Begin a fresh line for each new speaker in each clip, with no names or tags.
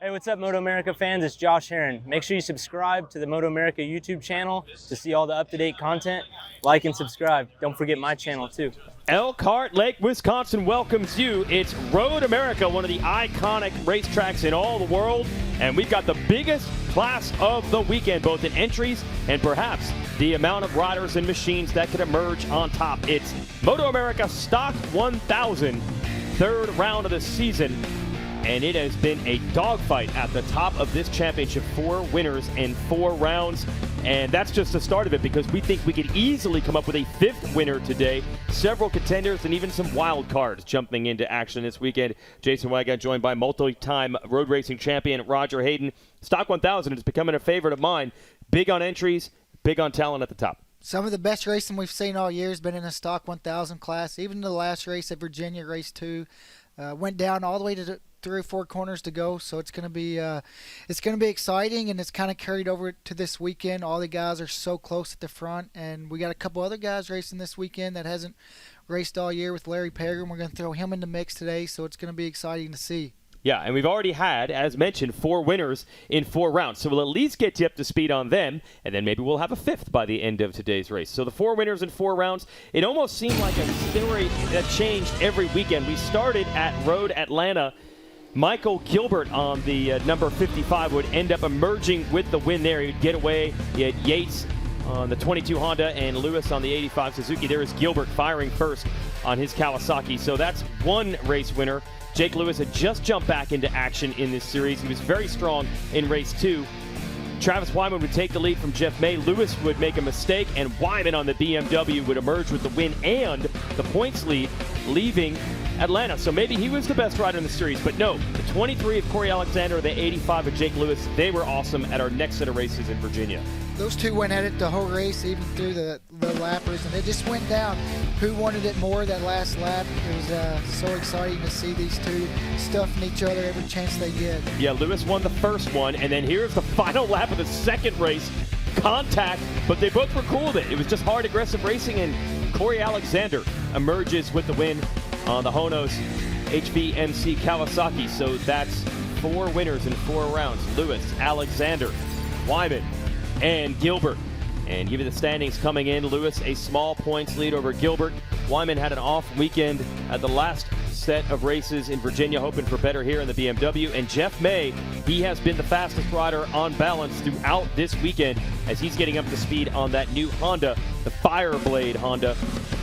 Hey, what's up, MotoAmerica fans? It's Josh Heron. Make sure you subscribe to the MotoAmerica YouTube channel to see all the up-to-date content. Like and subscribe. Don't forget my channel, too.
Elkhart Lake, Wisconsin welcomes you. It's Road America, one of the iconic racetracks in all the world. And we've got the biggest class of the weekend, both in entries and perhaps the amount of riders and machines that could emerge on top. It's MotoAmerica Stock 1000, third round of the season. And it has been a dogfight at the top of this championship. 4 winners in 4 rounds. And that's just the start of it, because we think we could easily come up with a 5th winner today. Several contenders and even some wild cards jumping into action this weekend. Jason Wagon joined by multi-time road racing champion Roger Hayden. Stock 1000 is becoming a favorite of mine. Big on entries, big on talent at the top.
Some of the best racing we've seen all year has been in the Stock 1000 class. Even the last race at Virginia, race 2, went down all the way to the 3 or 4 corners to go, so it's going to be exciting, and it's kind of carried over to this weekend. All the guys are so close at the front, and we got a couple other guys racing this weekend that hasn't raced all year with Larry Pegram. We're going to throw him in the mix today, so it's going to be exciting to see.
Yeah, and we've already had, as mentioned, 4 winners in 4 rounds. So we'll at least get you up to speed on them, and then maybe we'll have a 5th by the end of today's race. So the 4 winners in 4 rounds, it almost seemed like a story that changed every weekend. We started at Road Atlanta. Michael Gilbert on the number 55 would end up emerging with the win there. He'd get away. He had Yates on the 22 Honda and Lewis on the 85 Suzuki. There is Gilbert firing first on his Kawasaki. So that's 1 race winner. Jake Lewis had just jumped back into action in this series. He was very strong in race 2. Travis Wyman would take the lead from Jeff May. Lewis would make a mistake, and Wyman on the BMW would emerge with the win and the points lead, leaving Atlanta. So maybe he was the best rider in the series, but no. The 23 of Corey Alexander, the 85 of Jake Lewis, they were awesome at our next set of races in Virginia.
Those 2 went at it the whole race, even through the lappers, and it just went down. Who wanted it more that last lap? It was so exciting to see these 2 stuffing each other every chance they get.
Yeah, Lewis won the first one, and then here's the final lap of the second race. Contact, but they both were cool with it. It was just hard, aggressive racing, and Corey Alexander emerges with the win on the Honos HVMC Kawasaki. So that's 4 winners in 4 rounds. Lewis, Alexander, Wyman, and Gilbert. And give you the standings coming in. Lewis, a small points lead over Gilbert. Wyman had an off weekend at the last set of races in Virginia, hoping for better here in the BMW. And Jeff May, he has been the fastest rider on balance throughout this weekend as he's getting up to speed on that new Honda, the Fireblade Honda.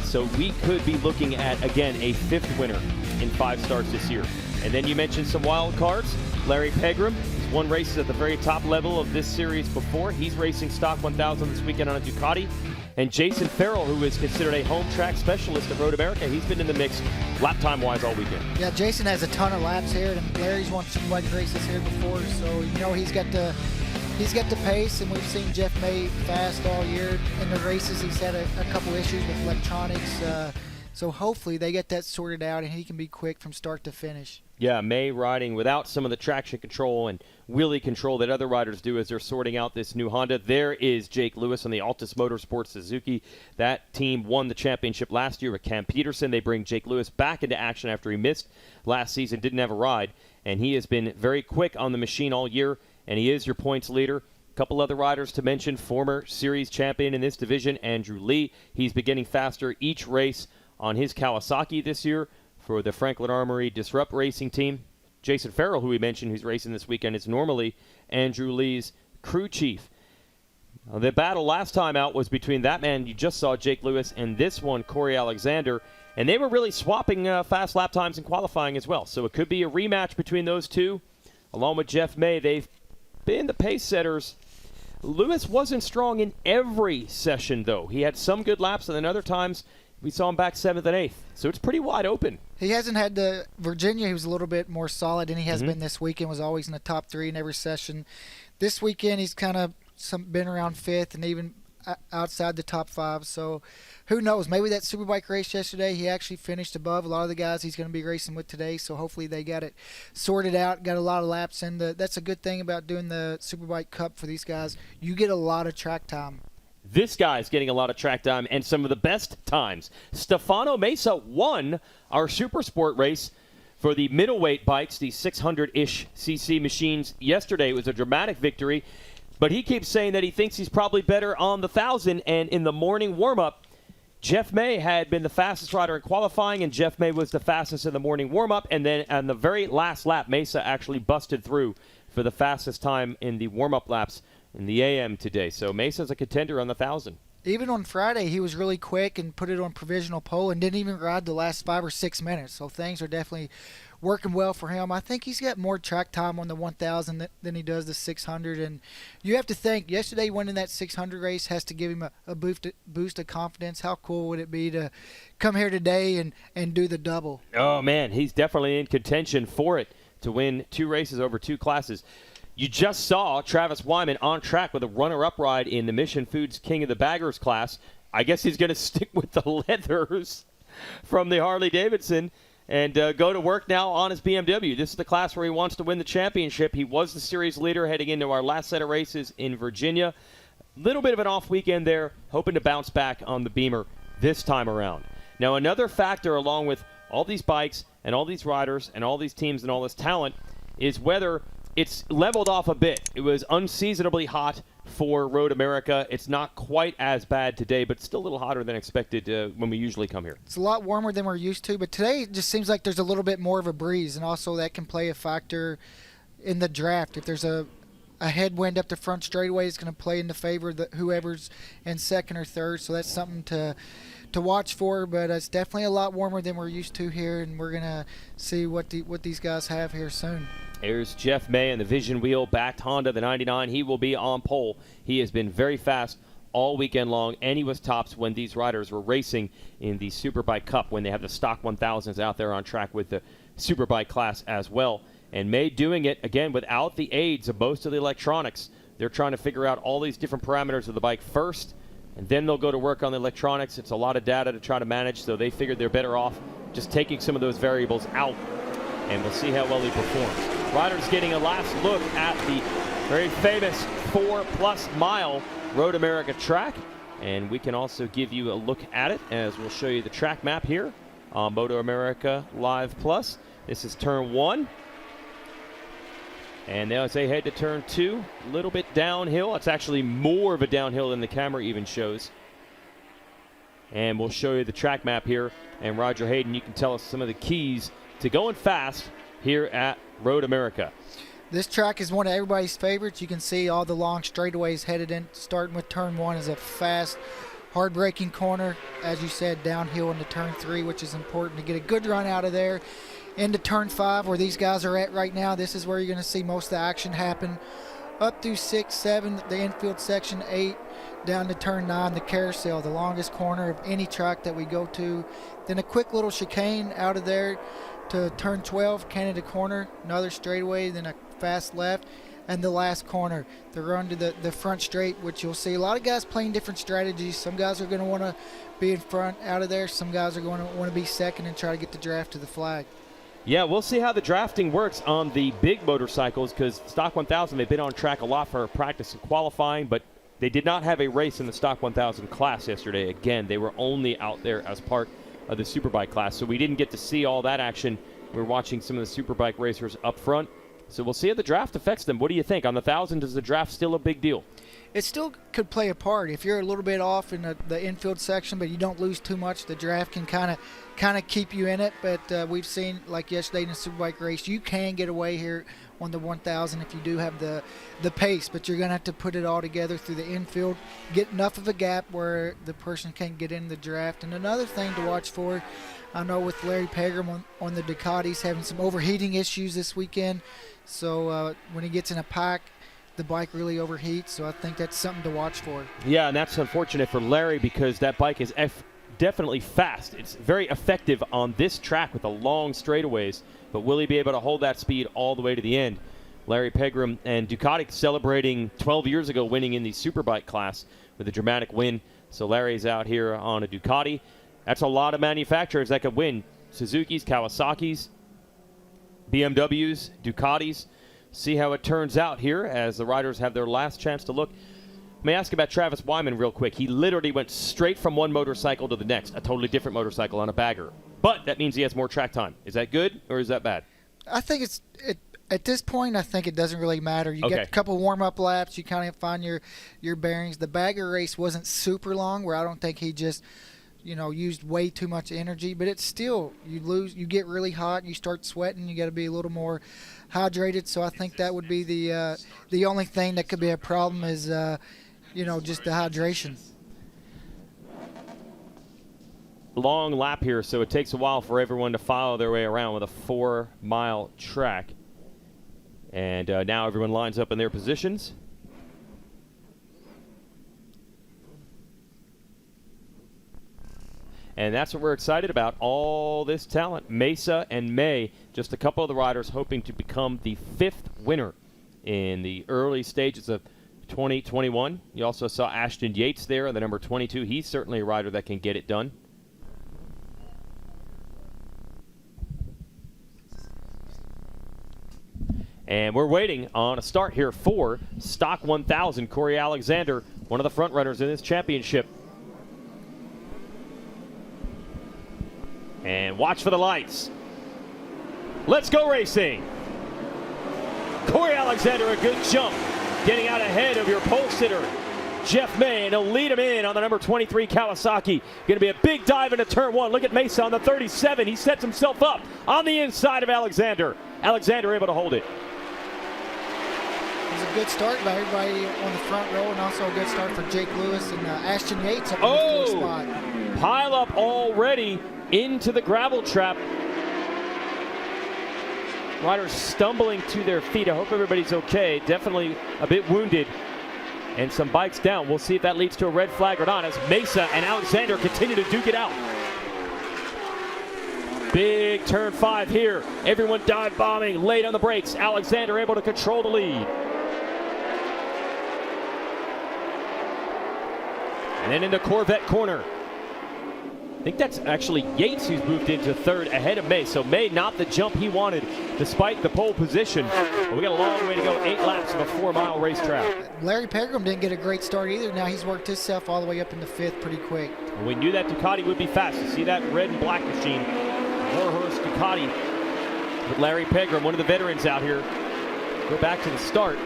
So we could be looking at, again, a 5th winner in 5 starts this year. And then you mentioned some wild cards. Larry Pegram, he's won races at the very top level of this series before. He's racing Stock 1000 this weekend on a Ducati. And Jason Farrell, who is considered a home track specialist at Road America, he's been in the mix lap time-wise all weekend.
Yeah, Jason has a ton of laps here, and Larry's won some bike races here before, so you know he's got the pace, and we've seen Jeff May fast all year in the races. He's had a couple issues with electronics, so hopefully they get that sorted out and he can be quick from start to finish.
Yeah, May riding without some of the traction control and wheelie control that other riders do as they're sorting out this new Honda. There is Jake Lewis on the Altus Motorsports Suzuki. That team won the championship last year with Cam Peterson. They bring Jake Lewis back into action after he missed last season, didn't have a ride, and he has been very quick on the machine all year, and he is your points leader. A couple other riders to mention: former series champion in this division, Andrew Lee. He's been getting faster each race on his Kawasaki this year for the Franklin Armory Disrupt Racing team. Jason Farrell, who we mentioned, who's racing this weekend, is normally Andrew Lee's crew chief. The battle last time out was between that man you just saw, Jake Lewis, and this one, Corey Alexander, and they were really swapping fast lap times in qualifying as well. So it could be a rematch between those two. Along with Jeff May, they've been the pace setters. Lewis wasn't strong in every session, though. He had some good laps, and then other times we saw him back 7th and 8th. So it's pretty wide open.
He hasn't had the Virginia. He was a little bit more solid than he has been this weekend. Was always in the top 3 in every session. This weekend he's kind of been around 5th and even outside the top 5. So who knows? Maybe that Superbike race yesterday he actually finished above a lot of the guys he's going to be racing with today. So hopefully they got it sorted out, got a lot of laps in. That's a good thing about doing the Superbike Cup for these guys. You get a lot of track time.
This guy's getting a lot of track time and some of the best times. Stefano Mesa won our Super Sport race For the middleweight bikes, the 600-ish cc machines, yesterday was a dramatic victory, but he keeps saying that he thinks he's probably better on the 1,000, and in the morning warm-up, Jeff May had been the fastest rider in qualifying, and Jeff May was the fastest in the morning warm-up, and then on the very last lap, Mesa actually busted through for the fastest time in the warm-up laps in the AM today. So Mesa's a contender on the 1,000.
Even on Friday, he was really quick and put it on provisional pole and didn't even ride the last 5 or 6 minutes. So things are definitely working well for him. I think he's got more track time on the 1,000 than he does the 600. And you have to think, yesterday winning that 600 race has to give him a boost of confidence. How cool would it be to come here today and do the double?
Oh, man, he's definitely in contention for it to win 2 races over 2 classes. You just saw Travis Wyman on track with a runner-up ride in the Mission Foods King of the Baggers class. I guess he's going to stick with the leathers from the Harley-Davidson and go to work now on his BMW. This is the class where he wants to win the championship. He was the series leader heading into our last set of races in Virginia. Little bit of an off weekend there, hoping to bounce back on the Beamer this time around. Now, another factor along with all these bikes and all these riders and all these teams and all this talent is whether it's leveled off a bit. It was unseasonably hot for Road America. It's not quite as bad today, but still a little hotter than expected when we usually come here.
It's a lot warmer than we're used to, but today it just seems like there's a little bit more of a breeze, and also that can play a factor in the draft. If there's a headwind up the front straightaway, it's going to play in the favor of whoever's in second or third, so that's something to watch for. But it's definitely a lot warmer than we're used to here, and we're going to see what these guys have here soon.
Here's Jeff May in the Vision Wheel-backed Honda, the 99. He will be on pole. He has been very fast all weekend long, and he was tops when these riders were racing in the Superbike Cup, when they have the stock 1000s out there on track with the Superbike class as well. And May doing it, again, without the aids of most of the electronics. They're trying to figure out all these different parameters of the bike first, and then they'll go to work on the electronics. It's a lot of data to try to manage, so they figured they're better off just taking some of those variables out, and we'll see how well he performs. Riders getting a last look at the very famous 4+ mile Road America track, and we can also give you a look at it as we'll show you the track map here on MotoAmerica Live Plus. This is turn 1, and now as they head to turn 2, a little bit downhill. It's actually more of a downhill than the camera even shows. And we'll show you the track map here, and Roger Hayden, you can tell us some of the keys to going fast here at Road America.
This track is one of everybody's favorites. You can see all the long straightaways headed in. Starting with turn 1 is a fast, hard-braking corner. As you said, downhill into turn 3, which is important to get a good run out of there. Into turn 5, where these guys are at right now. This is where you're going to see most of the action happen. Up through 6, 7, the infield section, 8, down to turn 9, the carousel, the longest corner of any track that we go to. Then a quick little chicane out of there to turn 12, Canada corner, another straightaway, then a fast left, and the last corner, the run to the front straight, which you'll see a lot of guys playing different strategies. Some guys are going to want to be in front out of there. Some guys are going to want to be second and try to get the draft to the flag.
Yeah, we'll see how the drafting works on the big motorcycles, because Stock 1000, they've been on track a lot for practice and qualifying, but they did not have a race in the Stock 1000 class yesterday. Again, they were only out there as part of the Superbike class, so we didn't get to see all that action. We're watching some of the Superbike racers up front, so we'll see how the draft affects them. What do you think? On the 1000, is the draft still a big deal?
It still could play a part. If you're a little bit off in the infield section, but you don't lose too much, the draft can kind of keep you in it. But we've seen, like yesterday in the Superbike race, you can get away here on the 1000 if you do have the pace, but you're going to have to put it all together through the infield, get enough of a gap where the person can't get in the draft. And another thing to watch for, I know with Larry Pegram on the Ducatis having some overheating issues this weekend, so when he gets in a pack, the bike really overheats, so I think that's something to watch for.
Yeah, and that's unfortunate for Larry, because that bike is definitely fast. It's very effective on this track with the long straightaways, but will he be able to hold that speed all the way to the end? Larry Pegram and Ducati celebrating 12 years ago winning in the Superbike class with a dramatic win. So Larry's out here on a Ducati. That's a lot of manufacturers that could win. Suzuki's, Kawasaki's, BMW's, Ducatis. See how it turns out here as the riders have their last chance to look. Let me ask about Travis Wyman real quick. He literally went straight from one motorcycle to the next, a totally different motorcycle on a bagger. But that means he has more track time. Is that good or is that bad?
I think at this point, I think it doesn't really matter. You get a couple warm-up laps. You kind of find your bearings. The Bagger race wasn't super long, where I don't think he just used way too much energy. But it's still, you get really hot, you start sweating. You got to be a little more hydrated. So I think that would be the only thing that could be a problem is just the hydration.
Long lap here, so it takes a while for everyone to follow their way around with a 4-mile track. And now everyone lines up in their positions. And that's what we're excited about, all this talent. Mesa and May, just a couple of the riders hoping to become the 5th winner in the early stages of 2021. You also saw Ashton Yates there, the number 22. He's certainly a rider that can get it done. And we're waiting on a start here for Stock 1000. Corey Alexander, one of the front runners in this championship. And watch for the lights. Let's go racing. Corey Alexander, a good jump, getting out ahead of your pole sitter, Jeff May, and he'll lead him in on the number 23 Kawasaki. Going to be a big dive into turn 1. Look at Mesa on the 37. He sets himself up on the inside of Alexander. Alexander able to hold it.
It was a good start by everybody on the front row, and also a good start for Jake Lewis and Ashton Yates up in the 4th spot.
Pile up already into the gravel trap. Riders stumbling to their feet. I hope everybody's okay. Definitely a bit wounded. And some bikes down. We'll see if that leads to a red flag or not as Mesa and Alexander continue to duke it out. Big turn 5 here. Everyone dive bombing, late on the brakes. Alexander able to control the lead. And then into Corvette corner. I think that's actually Yates who's moved into 3rd ahead of May. So May not the jump he wanted despite the pole position. But we got a long way to go, 8 laps of a 4-mile racetrack.
Larry Pegram didn't get a great start either. Now he's worked himself all the way up into 5th pretty quick.
We knew that Ducati would be fast. You see that red and black machine. Warhorse Ducati. But Larry Pegram, one of the veterans out here, go back to the start.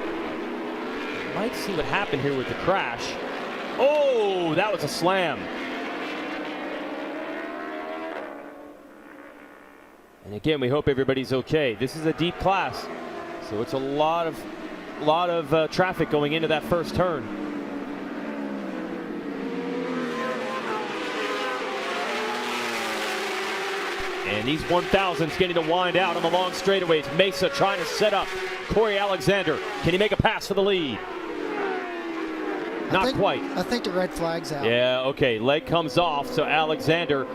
Might see what happened here with the crash. Oh, that was a slam. And again, we hope everybody's okay. This is a deep class, so it's a lot of traffic going into that first turn. And these 1000s getting to wind out on the long straightaways. Mesa trying to set up Corey Alexander. Can he make a pass for the lead? Not quite.
I think the red flag's out.
Yeah, okay. Leg comes off, so Alexander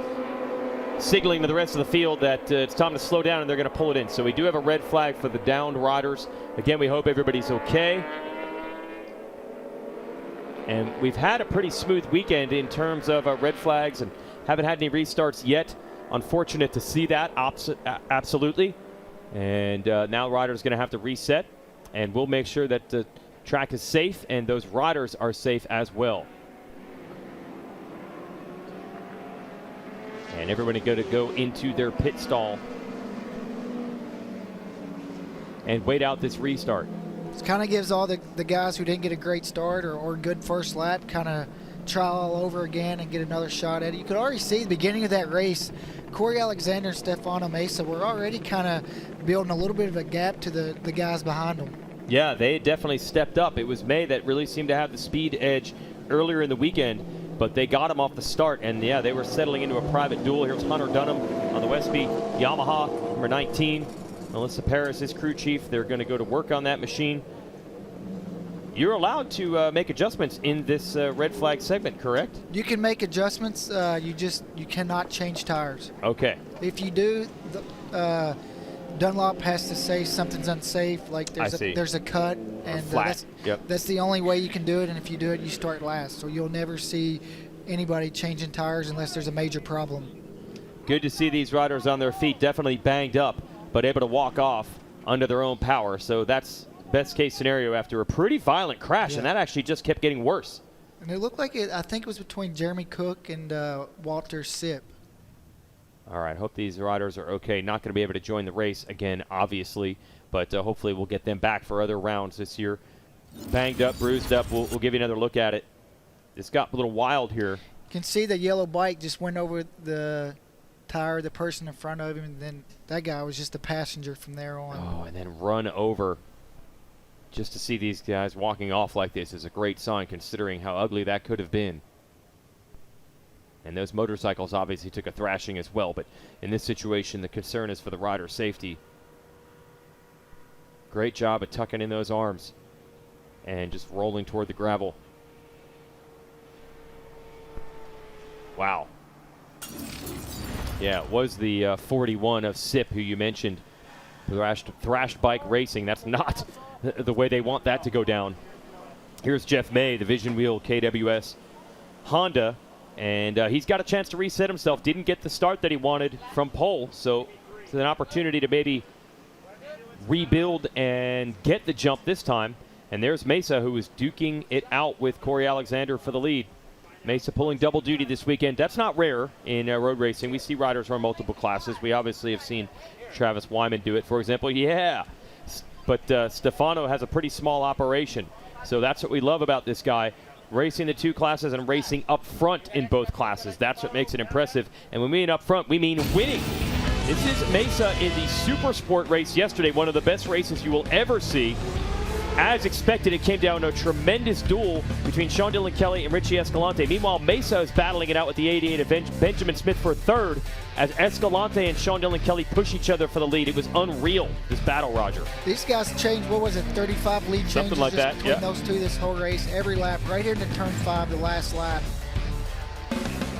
signaling to the rest of the field that it's time to slow down and they're going to pull it in. So we do have a red flag for the downed riders. Again, we hope everybody's okay. And we've had a pretty smooth weekend in terms of red flags and haven't had any restarts yet. Unfortunate to see that, absolutely. And now riders going to have to reset. And we'll make sure that the track is safe and those riders are safe as well. And everyone is going to go into their pit stall and wait out this restart.
This kind of gives all the guys who didn't get a great start or good first lap kind of try all over again and get another shot at it. You could already see the beginning of that race, Corey Alexander and Stefano Mesa were already kind of building a little bit of a gap to the guys behind them.
Yeah, they definitely stepped up. It was May that really seemed to have the speed edge earlier in the weekend, but they got him off the start, and yeah, they were settling into a private duel. Here's Hunter Dunham on the Westby Yamaha, number 19. Melissa Paris, his crew chief. They're going to go to work on that machine. You're allowed to make adjustments in this red flag segment, correct?
You can make adjustments. You cannot change tires.
Okay.
If you do, Dunlop has to say something's unsafe, like there's a cut, and that's the only way you can do it. And if you do it, you start last. So you'll never see anybody changing tires unless there's a major problem.
Good to see these riders on their feet, definitely banged up, but able to walk off under their own power. So that's best case scenario after a pretty violent crash, and that actually just kept getting worse.
And it looked like I think it was between Jeremy Cook and Walter Sipp.
All right, hope these riders are okay. Not going to be able to join the race again, obviously, but hopefully we'll get them back for other rounds this year. Banged up, bruised up. We'll give you another look at it. This got a little wild here.
You can see the yellow bike just went over the tire of the person in front of him, and then that guy was just a passenger from there on.
Oh, and then run over. Just to see these guys walking off like this is a great sign, considering how ugly that could have been. And those motorcycles obviously took a thrashing as well, but in this situation, the concern is for the rider's safety. Great job at tucking in those arms and just rolling toward the gravel. Wow. Yeah, it was the 41 of SIP who you mentioned. Thrashed bike racing. That's not the way they want that to go down. Here's Jeff May, the Vision Wheel KWS Honda. And he's got a chance to reset himself. Didn't get the start that he wanted from pole, so it's an opportunity to maybe rebuild and get the jump this time. And there's Mesa, who is duking it out with Corey Alexander for the lead. Mesa pulling double duty this weekend. That's not rare in road racing. We see riders run multiple classes. We obviously have seen Travis Wyman do it, for example. Yeah, but Stefano has a pretty small operation. So that's what we love about this guy. Racing the two classes and racing up front in both classes. That's what makes it impressive. And when we mean up front, we mean winning. This is Mesa in the Super Sport race yesterday, one of the best races you will ever see. As expected, it came down to a tremendous duel between Sean Dillon Kelly and Richie Escalante. Meanwhile, Mesa is battling it out with the 88 of Benjamin Smith for third as Escalante and Sean Dillon Kelly push each other for the lead. It was unreal, this battle, Roger.
These guys changed, what was it, 35 lead changes
Something like that,
between those two this whole race. Every lap, right here into turn 5, the last lap.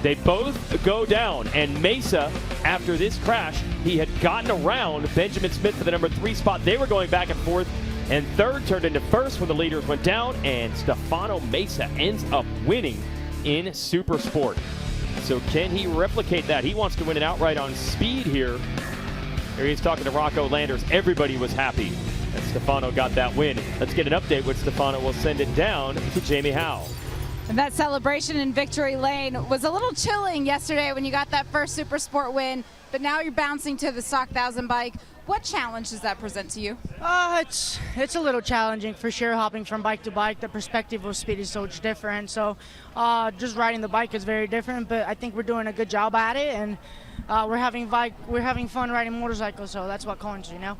They both go down, and Mesa, after this crash, he had gotten around Benjamin Smith for the number 3 spot. They were going back and forth. And third turned into first when the leaders went down, and Stefano Mesa ends up winning in Super Sport. So can he replicate that? He wants to win it outright on speed here. Here he's talking to Rocco Landers. Everybody was happy that Stefano got that win. Let's get an update with Stefano. We'll send it down to Jamie Howe.
And that celebration in Victory Lane was a little chilling yesterday when you got that first Super Sport win, but now you're bouncing to the stock 1000 bike. What challenge does that present to you?
It's a little challenging for sure, hopping from bike to bike. The perspective of speed is so much different. So just riding the bike is very different, but I think we're doing a good job at it, and we're having fun riding motorcycles, so that's what counts, you know?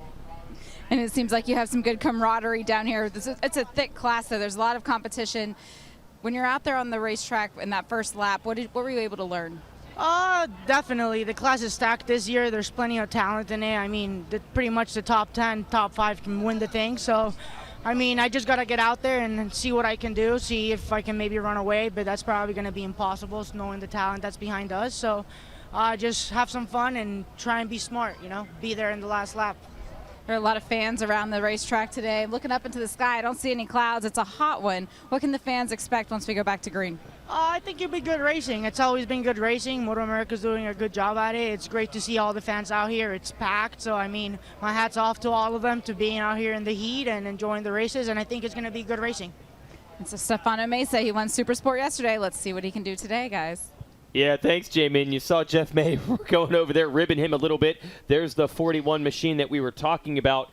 And it seems like you have some good camaraderie down here. It's a thick class, so there's a lot of competition. When you're out there on the racetrack in that first lap, what were you able to learn?
Definitely. The class is stacked this year. There's plenty of talent in it. I mean, pretty much the top 10, top 5 can win the thing. So, I mean, I just got to get out there and see what I can do, see if I can maybe run away, but that's probably going to be impossible, knowing the talent that's behind us. So, just have some fun and try and be smart, you know, be there in the last lap.
There are a lot of fans around the racetrack today. I'm looking up into the sky. I don't see any clouds. It's a hot one. What can the fans expect once we go back to green?
I think it'll be good racing. It's always been good racing. MotoAmerica's doing a good job at it. It's great to see all the fans out here. It's packed. So, I mean, my hat's off to all of them to being out here in the heat and enjoying the races. And I think it's going to be good racing.
And so Stefano Mesa, he won Super Sport yesterday. Let's see what he can do today, guys.
Yeah, thanks, Jamie. And you saw Jeff May going over there, ribbing him a little bit. There's the 41 machine that we were talking about,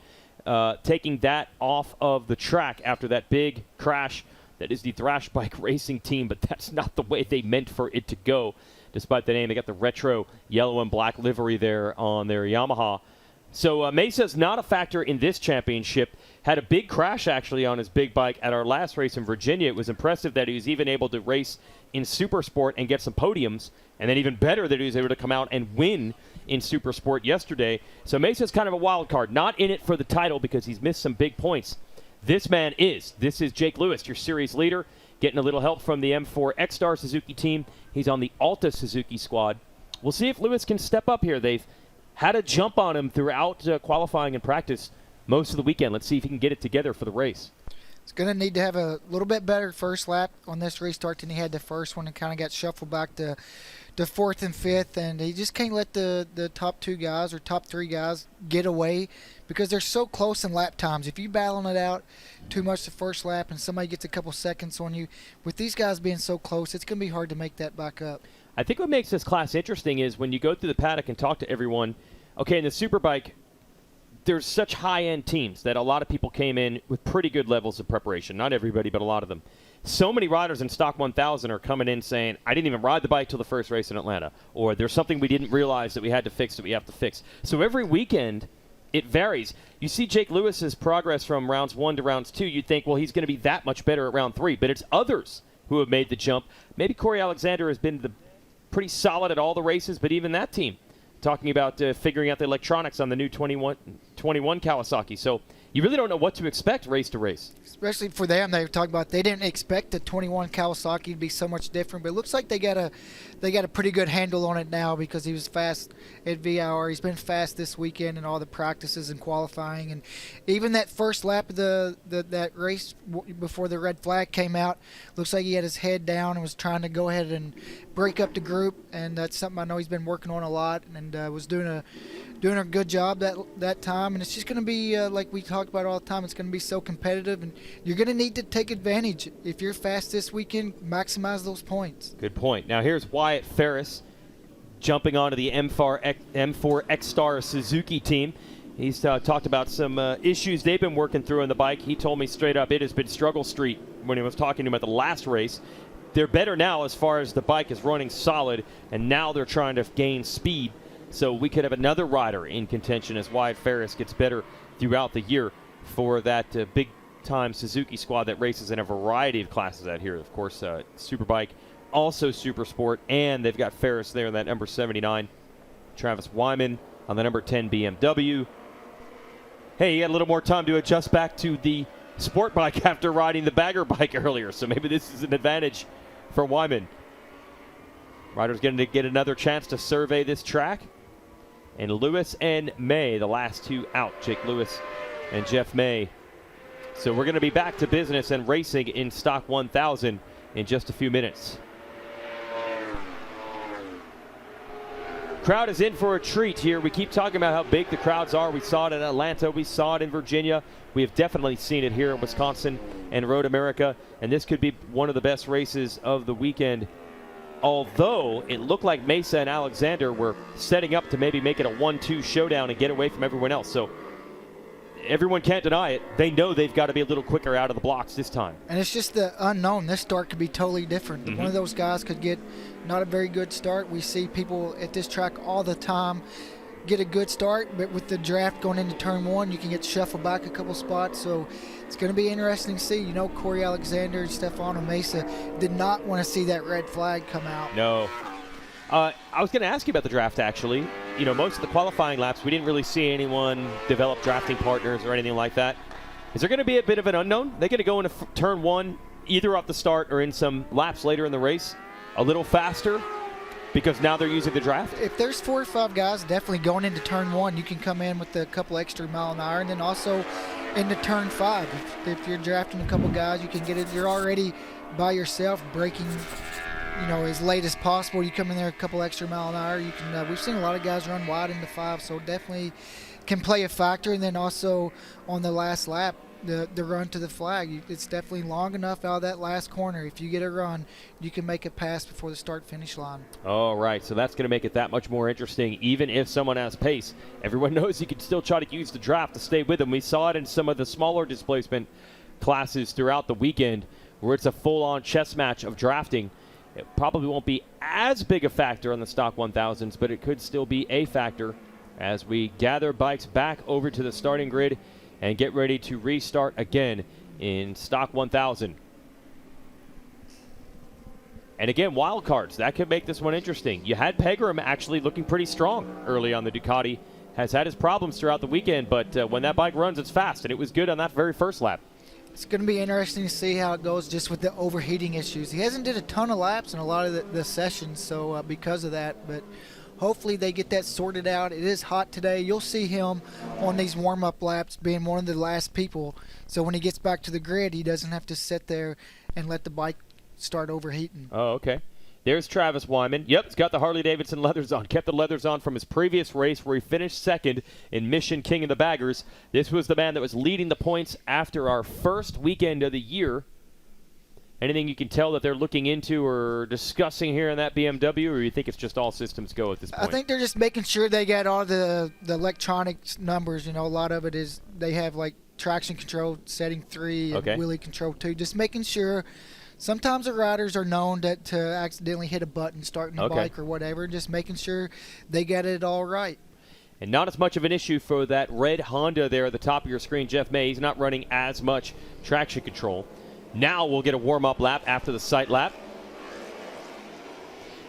taking that off of the track after that big crash. That is the Thrash Bike Racing Team, but that's not the way they meant for it to go. Despite the name, they got the retro yellow and black livery there on their Yamaha. So Mesa's not a factor in this championship. Had a big crash, actually, on his big bike at our last race in Virginia. It was impressive that he was even able to race in Super Sport and get some podiums, and then even better that he was able to come out and win in Super Sport yesterday. So Mesa's kind of a wild card, not in it for the title because he's missed some big points. This man is. This is Jake Lewis, your series leader, getting a little help from the M4 X-Star Suzuki team. He's on the Alta Suzuki squad. We'll see if Lewis can step up here. They've had a jump on him throughout qualifying and practice most of the weekend. Let's see if he can get it together for the race.
He's going to need to have a little bit better first lap on this restart than he had the first one, and kind of got shuffled back to fourth and fifth, and he just can't let the top 2 guys or top 3 guys get away because they're so close in lap times. If you battling it out too much the first lap and somebody gets a couple seconds on you, with these guys being so close, it's going to be hard to make that back up.
I think what makes this class interesting is when you go through the paddock and talk to everyone, okay, in the Superbike, there's such high-end teams that a lot of people came in with pretty good levels of preparation. Not everybody, but a lot of them. So many riders in Stock 1000 are coming in saying, I didn't even ride the bike till the first race in Atlanta, or there's something we didn't realize that we had to fix that we have to fix. So every weekend, it varies. You see Jake Lewis's progress from rounds 1 to rounds 2, you'd think, well, he's going to be that much better at round 3, but it's others who have made the jump. Maybe Corey Alexander has been pretty solid at all the races, but even that team, talking about figuring out the electronics on the new 21 Kawasaki. So you really don't know what to expect race to race.
Especially for them, they were talking about they didn't expect the 21 Kawasaki to be so much different, but it looks like they got a pretty good handle on it now because he was fast at VIR. He's been fast this weekend in all the practices and qualifying, and even that first lap of that race before the red flag came out, looks like he had his head down and was trying to go ahead and break up the group, and that's something I know he's been working on a lot, and was doing a good job that time. And it's just going to be like we talk about all the time, it's going to be so competitive, and you're going to need to take advantage. If you're fast this weekend, maximize those points.
Good point. Now here's Wyatt Ferris jumping onto the M4 X-Star Suzuki team. He's talked about some issues they've been working through on the bike. He told me straight up it has been struggle street when he was talking to him at the last race. They're better now as far as the bike is running solid, and now they're trying to gain speed. So we could have another rider in contention as Wyatt Ferris gets better throughout the year for that big-time Suzuki squad that races in a variety of classes out here. Of course, Superbike, also Super Sport, and they've got Ferris there in that number 79. Travis Wyman on the number 10 BMW. Hey, he had a little more time to adjust back to the sport bike after riding the bagger bike earlier, so maybe this is an advantage for Wyman. Riders going to get another chance to survey this track. And Lewis and May, the last 2 out, Jake Lewis and Jeff May. So we're going to be back to business and racing in Stock 1000 in just a few minutes. Crowd is in for a treat here. We keep talking about how big the crowds are. We saw it in Atlanta. We saw it in Virginia. We have definitely seen it here in Wisconsin and Road America. And this could be one of the best races of the weekend. Although it looked like Mesa and Alexander were setting up to maybe make it a 1-2 showdown and get away from everyone else. So everyone can't deny it. They know they've got to be a little quicker out of the blocks this time.
And it's just the unknown. This start could be totally different. One of those guys could get not a very good start. We see people at this track all the time get a good start, but with the draft going into turn 1, you can get shuffled back a couple spots. So it's going to be interesting to see. You know, Corey Alexander and Stefano Mesa did not want to see that red flag come out.
No. I was going to ask you about the draft, actually. You know, most of the qualifying laps, we didn't really see anyone develop drafting partners or anything like that. Is there going to be a bit of an unknown? They're going to go into turn 1, either off the start or in some laps later in the race, a little faster, because now they're using the draft?
If there's 4 or 5 guys definitely going into turn 1, you can come in with a couple extra mile an hour, and then also into turn 5. If you're drafting a couple guys, you can get it. You're already by yourself braking, you know, as late as possible. You come in there a couple extra mile an hour. You can. We've seen a lot of guys run wide into 5, so definitely can play a factor. And then also on the last lap, the run to the flag, it's definitely long enough out of that last corner. If you get a run, you can make a pass before the start-finish line.
All right, so that's going to make it that much more interesting. Even if someone has pace, everyone knows you can still try to use the draft to stay with them. We saw it in some of the smaller displacement classes throughout the weekend where it's a full-on chess match of drafting. It probably won't be as big a factor on the Stock 1000s, but it could still be a factor as we gather bikes back over to the starting grid and get ready to restart again in Stock 1000. And again, wild cards. That could make this one interesting. You had Pegram actually looking pretty strong early on the Ducati. Has had his problems throughout the weekend, but when that bike runs, it's fast, and it was good on that very first lap.
It's going to be interesting to see how it goes just with the overheating issues. He hasn't did a ton of laps in a lot of the sessions, so because of that, but hopefully they get that sorted out. It is hot today. You'll see him on these warm-up laps being one of the last people. So when he gets back to the grid, he doesn't have to sit there and let the bike start overheating.
Oh, okay. There's Travis Wyman. Yep, he's got the Harley-Davidson leathers on. Kept the leathers on from his previous race where he finished second in Mission King of the Baggers. This was the man that was leading the points after our first weekend of the year. Anything you can tell that they're looking into or discussing here in that BMW, or you think it's just all systems go at this point?
I think they're just making sure they got all the electronics numbers. A lot of it is they have like traction control setting 3 and wheelie control 2. Just making sure. Sometimes the riders are known to accidentally hit a button starting the bike or whatever, just making sure they get it all right.
And not as much of an issue for that red Honda there at the top of your screen, Jeff May. He's not running as much traction control. Now we'll get a warm-up lap after the sight lap.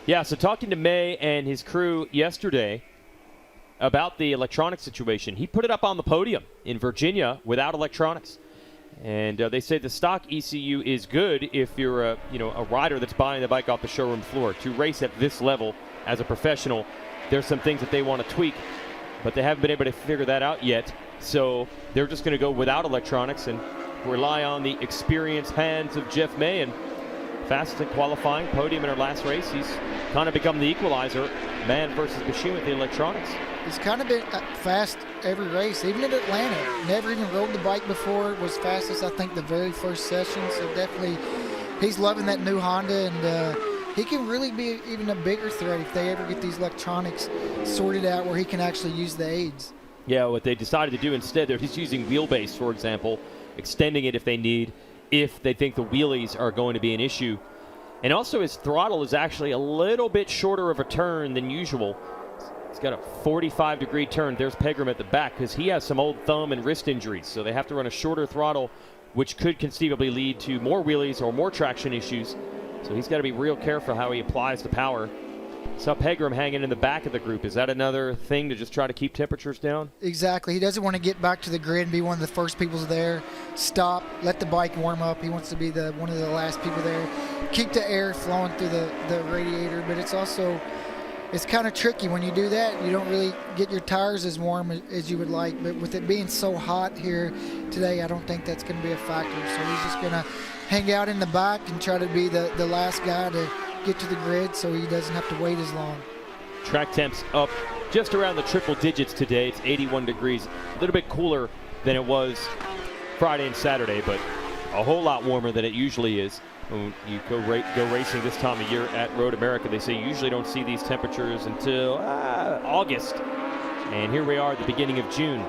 Yeah, so talking to May and his crew yesterday about the electronic situation, he put it up on the podium in Virginia without electronics. And they say the stock ECU is good if you're a rider that's buying the bike off the showroom floor. To race at this level as a professional, there's some things that they want to tweak, but they haven't been able to figure that out yet. So they're just going to go without electronics and rely on the experienced hands of Jeff May. And fastest in qualifying, podium in our last race. He's kind of become the equalizer, man versus machine with the electronics.
He's kind of been fast every race, even at Atlanta. Never even rode the bike before. Was fastest, I think, the very first session. So definitely he's loving that new Honda, and he can really be even a bigger threat if they ever get these electronics sorted out where he can actually use the aids.
Yeah, what they decided to do instead, they're just using wheelbase, for example, extending it if they need, if they think the wheelies are going to be an issue. And also his throttle is actually a little bit shorter of a turn than usual. He's got a 45-degree turn. There's Pegram at the back because he has some old thumb and wrist injuries. So they have to run a shorter throttle, which could conceivably lead to more wheelies or more traction issues. So he's got to be real careful how he applies the power. So Pegram hanging in the back of the group. Is that another thing to just try to keep temperatures down?
Exactly. He doesn't want to get back to the grid and be one of the first people there. Stop, let the bike warm up. He wants to be one of the last people there. Keep the air flowing through the radiator, but it's kind of tricky when you do that. You don't really get your tires as warm as you would like, but with it being so hot here today, I don't think that's going to be a factor. So he's just going to hang out in the back and try to be the last guy to get to the grid so he doesn't have to wait as long.
Track temps up just around the triple digits today. It's 81 degrees, a little bit cooler than it was Friday and Saturday, but a whole lot warmer than it usually is. When you go racing this time of year at Road America, they say you usually don't see these temperatures until August. And here we are at the beginning of June.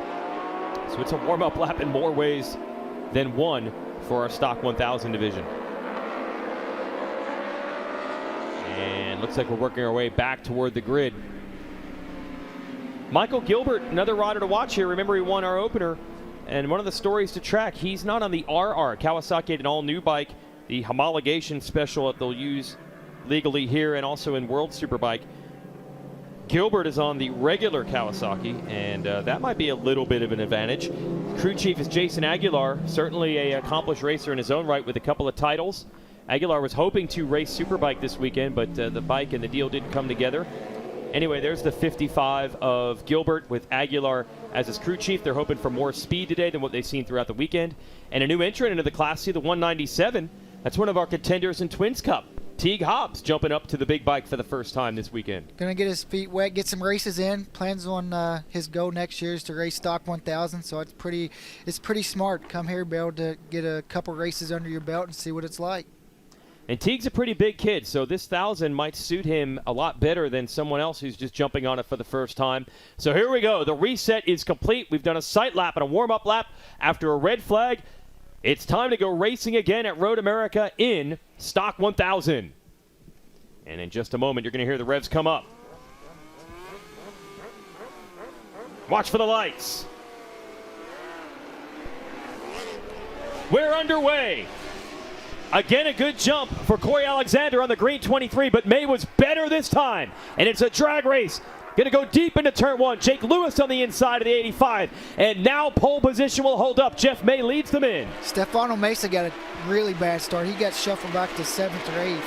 So it's a warm-up lap in more ways than one for our Stock 1000 division. And looks like we're working our way back toward the grid. Michael Gilbert, another rider to watch here. Remember, he won our opener. And one of the stories to track, he's not on the RR. Kawasaki had an all-new bike, the homologation special that they'll use legally here and also in World Superbike. Gilbert is on the regular Kawasaki, and that might be a little bit of an advantage. Crew chief is Jason Aguilar, certainly an accomplished racer in his own right with a couple of titles. Aguilar was hoping to race Superbike this weekend, but the bike and the deal didn't come together. Anyway, there's the 55 of Gilbert with Aguilar as his crew chief. They're hoping for more speed today than what they've seen throughout the weekend. And a new entrant into the Class C, the 197. That's one of our contenders in Twins Cup. Teague Hobbs jumping up to the big bike for the first time this weekend.
Going to get his feet wet, get some races in. Plans on his goal next year is to race Stock 1000, so it's pretty smart. Come here, be able to get a couple races under your belt and see what it's like.
And Teague's a pretty big kid, so this 1000 might suit him a lot better than someone else who's just jumping on it for the first time. So here we go. The reset is complete. We've done a sight lap and a warm-up lap after a red flag. It's time to go racing again at Road America in Stock 1000. And in just a moment, you're going to hear the revs come up. Watch for the lights. We're underway. Again, a good jump for Corey Alexander on the green 23, but May was better this time. And it's a drag race. Going to go deep into turn one. Jake Lewis on the inside of the 85. And now pole position will hold up. Jeff May leads them in.
Stefano Mesa got a really bad start. He got shuffled back to 7th or 8th.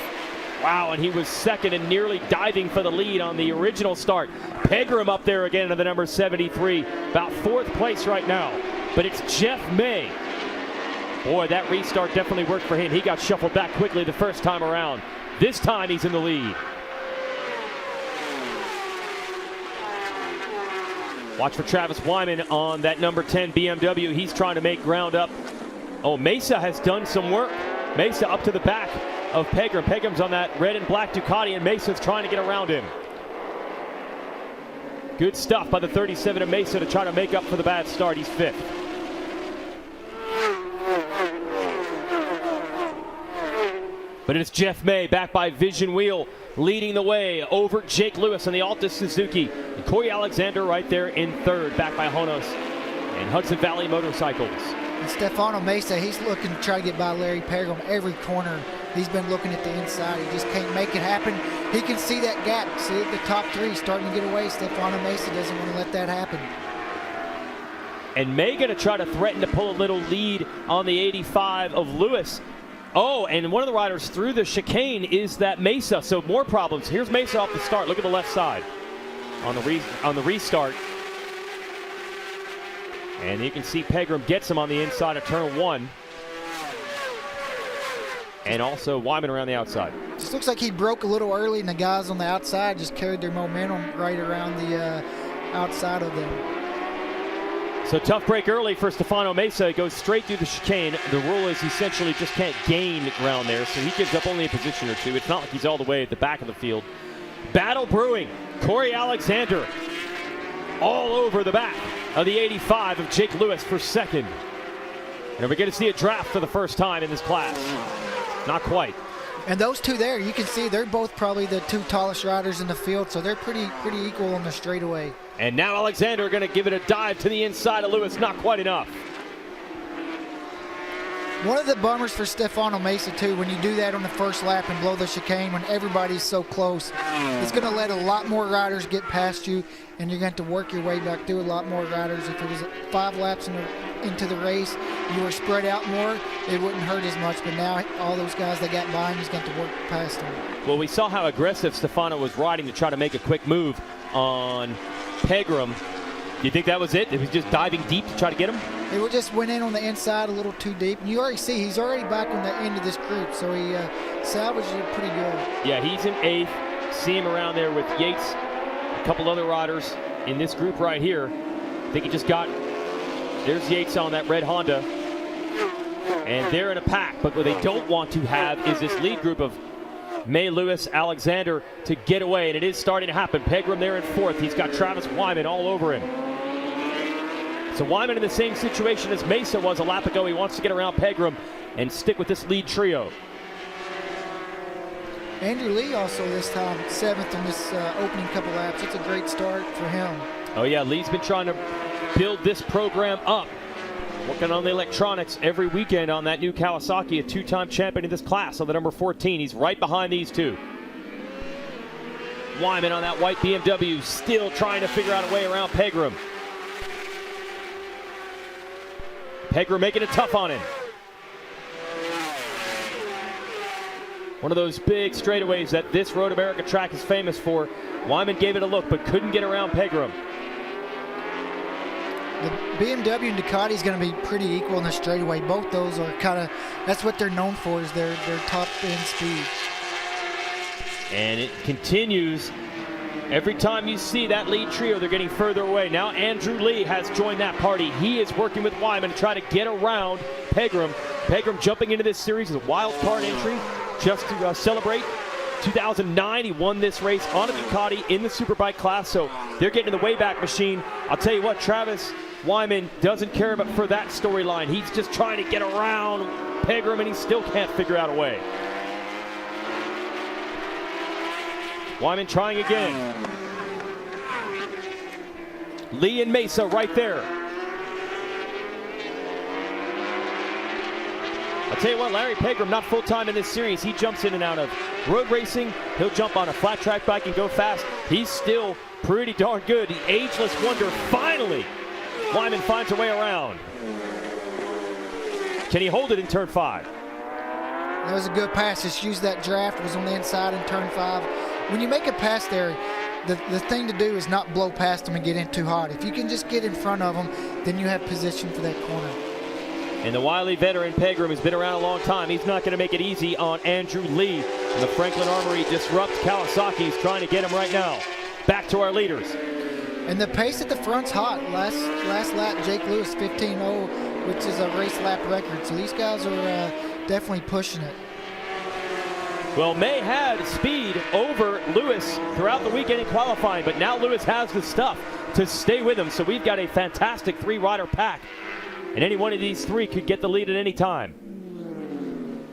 Wow, and he was second and nearly diving for the lead on the original start. Pegram up there again in the number 73, about 4th place right now. But it's Jeff May. Boy, that restart definitely worked for him. He got shuffled back quickly the first time around. This time he's in the lead. Watch for Travis Wyman on that number 10 BMW. He's trying to make ground up. Oh, Mesa has done some work. Mesa up to the back of Pegram. Pegram's on that red and black Ducati, and Mesa's trying to get around him. Good stuff by the 37 of Mesa to try to make up for the bad start. He's 5th. But it's Jeff May back by Vision Wheel, leading the way over Jake Lewis on the Alta Suzuki. And Corey Alexander right there in 3rd, back by Honos and Hudson Valley Motorcycles.
And Stefano Mesa, he's looking to try to get by Larry Pegram every corner. He's been looking at the inside. He just can't make it happen. He can see that gap. See the top 3 starting to get away. Stefano Mesa doesn't want to let that happen.
And May going to try to threaten to pull a little lead on the 85 of Lewis. Oh, and one of the riders through the chicane is that Mesa, so more problems. Here's Mesa off the start. Look at the left side on the restart. And you can see Pegram gets him on the inside of turn 1. And also Wyman around the outside.
Just looks like he broke a little early, and the guys on the outside just carried their momentum right around the outside of them.
So tough break early for Stefano Mesa. It goes straight through the chicane. The rule is he essentially just can't gain ground there, so he gives up only a position or 2. It's not like he's all the way at the back of the field. Battle brewing. Corey Alexander all over the back of the 85 of Jake Lewis for 2nd. And we're going to see a draft for the first time in this class. Not quite.
And those two there, you can see they're both probably the 2 tallest riders in the field, so they're pretty equal on the straightaway.
And now Alexander going to give it a dive to the inside of Lewis. Not quite enough.
One of the bummers for Stefano Mesa, too, when you do that on the first lap and blow the chicane when everybody's so close, it's going to let a lot more riders get past you, and you're going to have to work your way back through a lot more riders. If it was 5 laps into the race, you were spread out more, it wouldn't hurt as much. But now all those guys that got by him, he's going to work past them.
Well, we saw how aggressive Stefano was riding to try to make a quick move on Pegram. Do you think that was it? It was just diving deep to try to get him?
It just went in on the inside a little too deep. And you already see he's already back on the end of this group, so he salvaged it pretty good.
Yeah, he's in 8th. See him around there with Yates, a couple other riders in this group right here. I think he just got, there's Yates on that red Honda. And they're in a pack, but what they don't want to have is this lead group of May, Lewis, Alexander to get away, and it is starting to happen. Pegram there in 4th. He's got Travis Wyman all over him. So Wyman in the same situation as Mesa was a lap ago. He wants to get around Pegram and stick with this lead trio.
Andrew Lee also this time 7th in this opening couple laps. It's a great start for him.
Oh yeah, Lee's been trying to build this program up. Working on the electronics every weekend on that new Kawasaki, a 2-time champion in this class on the number 14. He's right behind these 2. Wyman on that white BMW, still trying to figure out a way around Pegram. Pegram making it tough on him. One of those big straightaways that this Road America track is famous for. Wyman gave it a look, but couldn't get around Pegram.
The BMW and Ducati is going to be pretty equal in the straightaway. Both those are kind of, that's what they're known for, is their top end speed.
And it continues. Every time you see that lead trio, they're getting further away. Now Andrew Lee has joined that party. He is working with Wyman to try to get around Pegram. Pegram jumping into this series as a wild card entry just to celebrate 2009. He won this race on a Ducati in the Superbike class, so they're getting in the Wayback Machine. I'll tell you what, Travis Wyman doesn't care about for that storyline. He's just trying to get around Pegram, and he still can't figure out a way. Wyman trying again. Lee and Mesa right there. I'll tell you what, Larry Pegram not full-time in this series. He jumps in and out of road racing. He'll jump on a flat track bike and go fast. He's still pretty darn good. The ageless wonder, finally, Wyman finds a way around. Can he hold it in turn 5?
That was a good pass. Just use that draft. It was on the inside in turn 5. When you make a pass there, the thing to do is not blow past them and get in too hot. If you can just get in front of them, then you have position for that corner.
And the wily veteran Pegram has been around a long time. He's not going to make it easy on Andrew Lee. And the Franklin Armory disrupts Kawasaki. He's trying to get him right now. Back to our leaders.
And the pace at the front's hot. Last lap, Jake Lewis 15.0, which is a race lap record. So these guys are definitely pushing it.
Well, May had speed over Lewis throughout the weekend in qualifying, but now Lewis has the stuff to stay with him. So we've got a fantastic 3-rider pack. And any one of these 3 could get the lead at any time.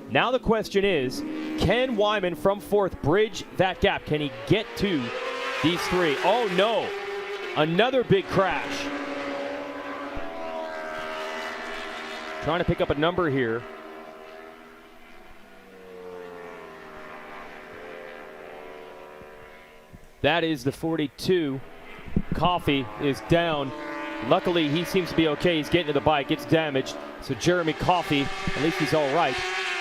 Now the question is, can Wyman from 4th bridge that gap? Can he get to these 3? Oh no, another big crash. Trying to pick up a number here. That is the 42. Coffee is down. Luckily, he seems to be okay. He's getting to the bike. It's damaged. So Jeremy Coffey, at least he's all right.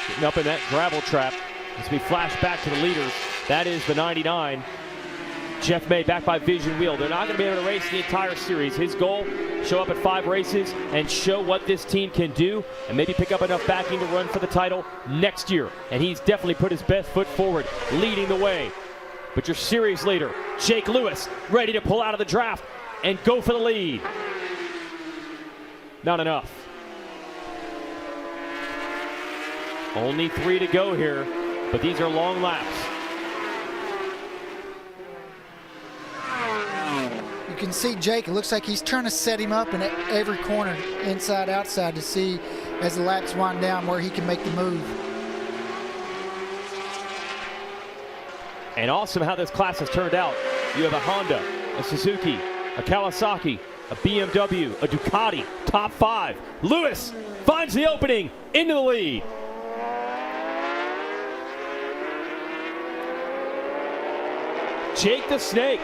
Getting up in that gravel trap. As we flash back to the leaders, that is the 99. Jeff May back by Vision Wheel. They're not going to be able to race the entire series. His goal, show up at 5 races and show what this team can do and maybe pick up enough backing to run for the title next year. And he's definitely put his best foot forward, leading the way. But your series leader, Jake Lewis, ready to pull out of the draft and go for the lead. Not enough. Only 3 to go here, but these are long laps.
You can see Jake, it looks like he's trying to set him up in every corner, inside, outside, to see as the laps wind down where he can make the move.
And awesome how this class has turned out. You have a Honda, a Suzuki, a Kawasaki, a BMW, a Ducati, top 5. Lewis finds the opening into the lead. Jake the Snake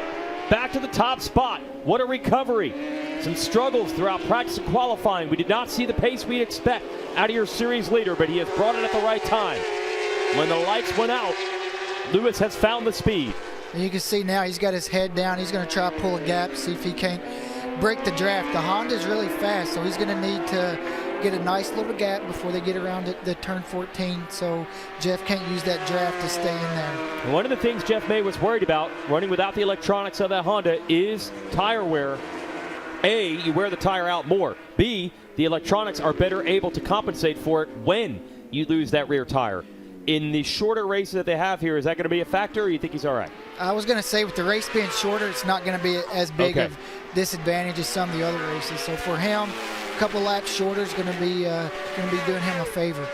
back to the top spot. What a recovery. Some struggles throughout practice and qualifying. We did not see the pace we'd expect out of your series leader, but he has brought it at the right time. When the lights went out, Lewis has found the speed.
And you can see now he's got his head down. He's going to try to pull a gap, see if he can't break the draft. The Honda's really fast, so he's going to need to get a nice little gap before they get around the turn 14, so Jeff can't use that draft to stay in there.
One of the things Jeff May was worried about running without the electronics of that Honda is tire wear. A, you wear the tire out more. B, the electronics are better able to compensate for it when you lose that rear tire. In the shorter races that they have here, is that going to be a factor, or you think he's all right?
I was going to say with the race being shorter, it's not going to be as big of disadvantage as some of the other races. So for him, a couple laps shorter is going to be doing him a favor.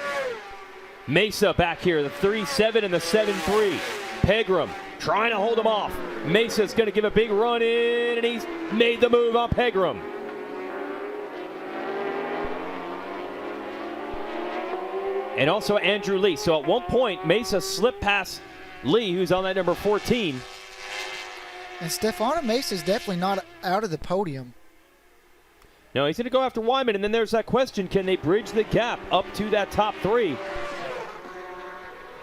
Mesa back here, the 3.7 and the 7.3. Pegram trying to hold him off. Mesa's going to give a big run in, and he's made the move on Pegram. And also Andrew Lee. So at one point, Mesa slipped past Lee, who's on that number 14.
And Stefano Mesa's definitely not out of the podium.
No, he's going to go after Wyman, and then there's that question, can they bridge the gap up to that top 3?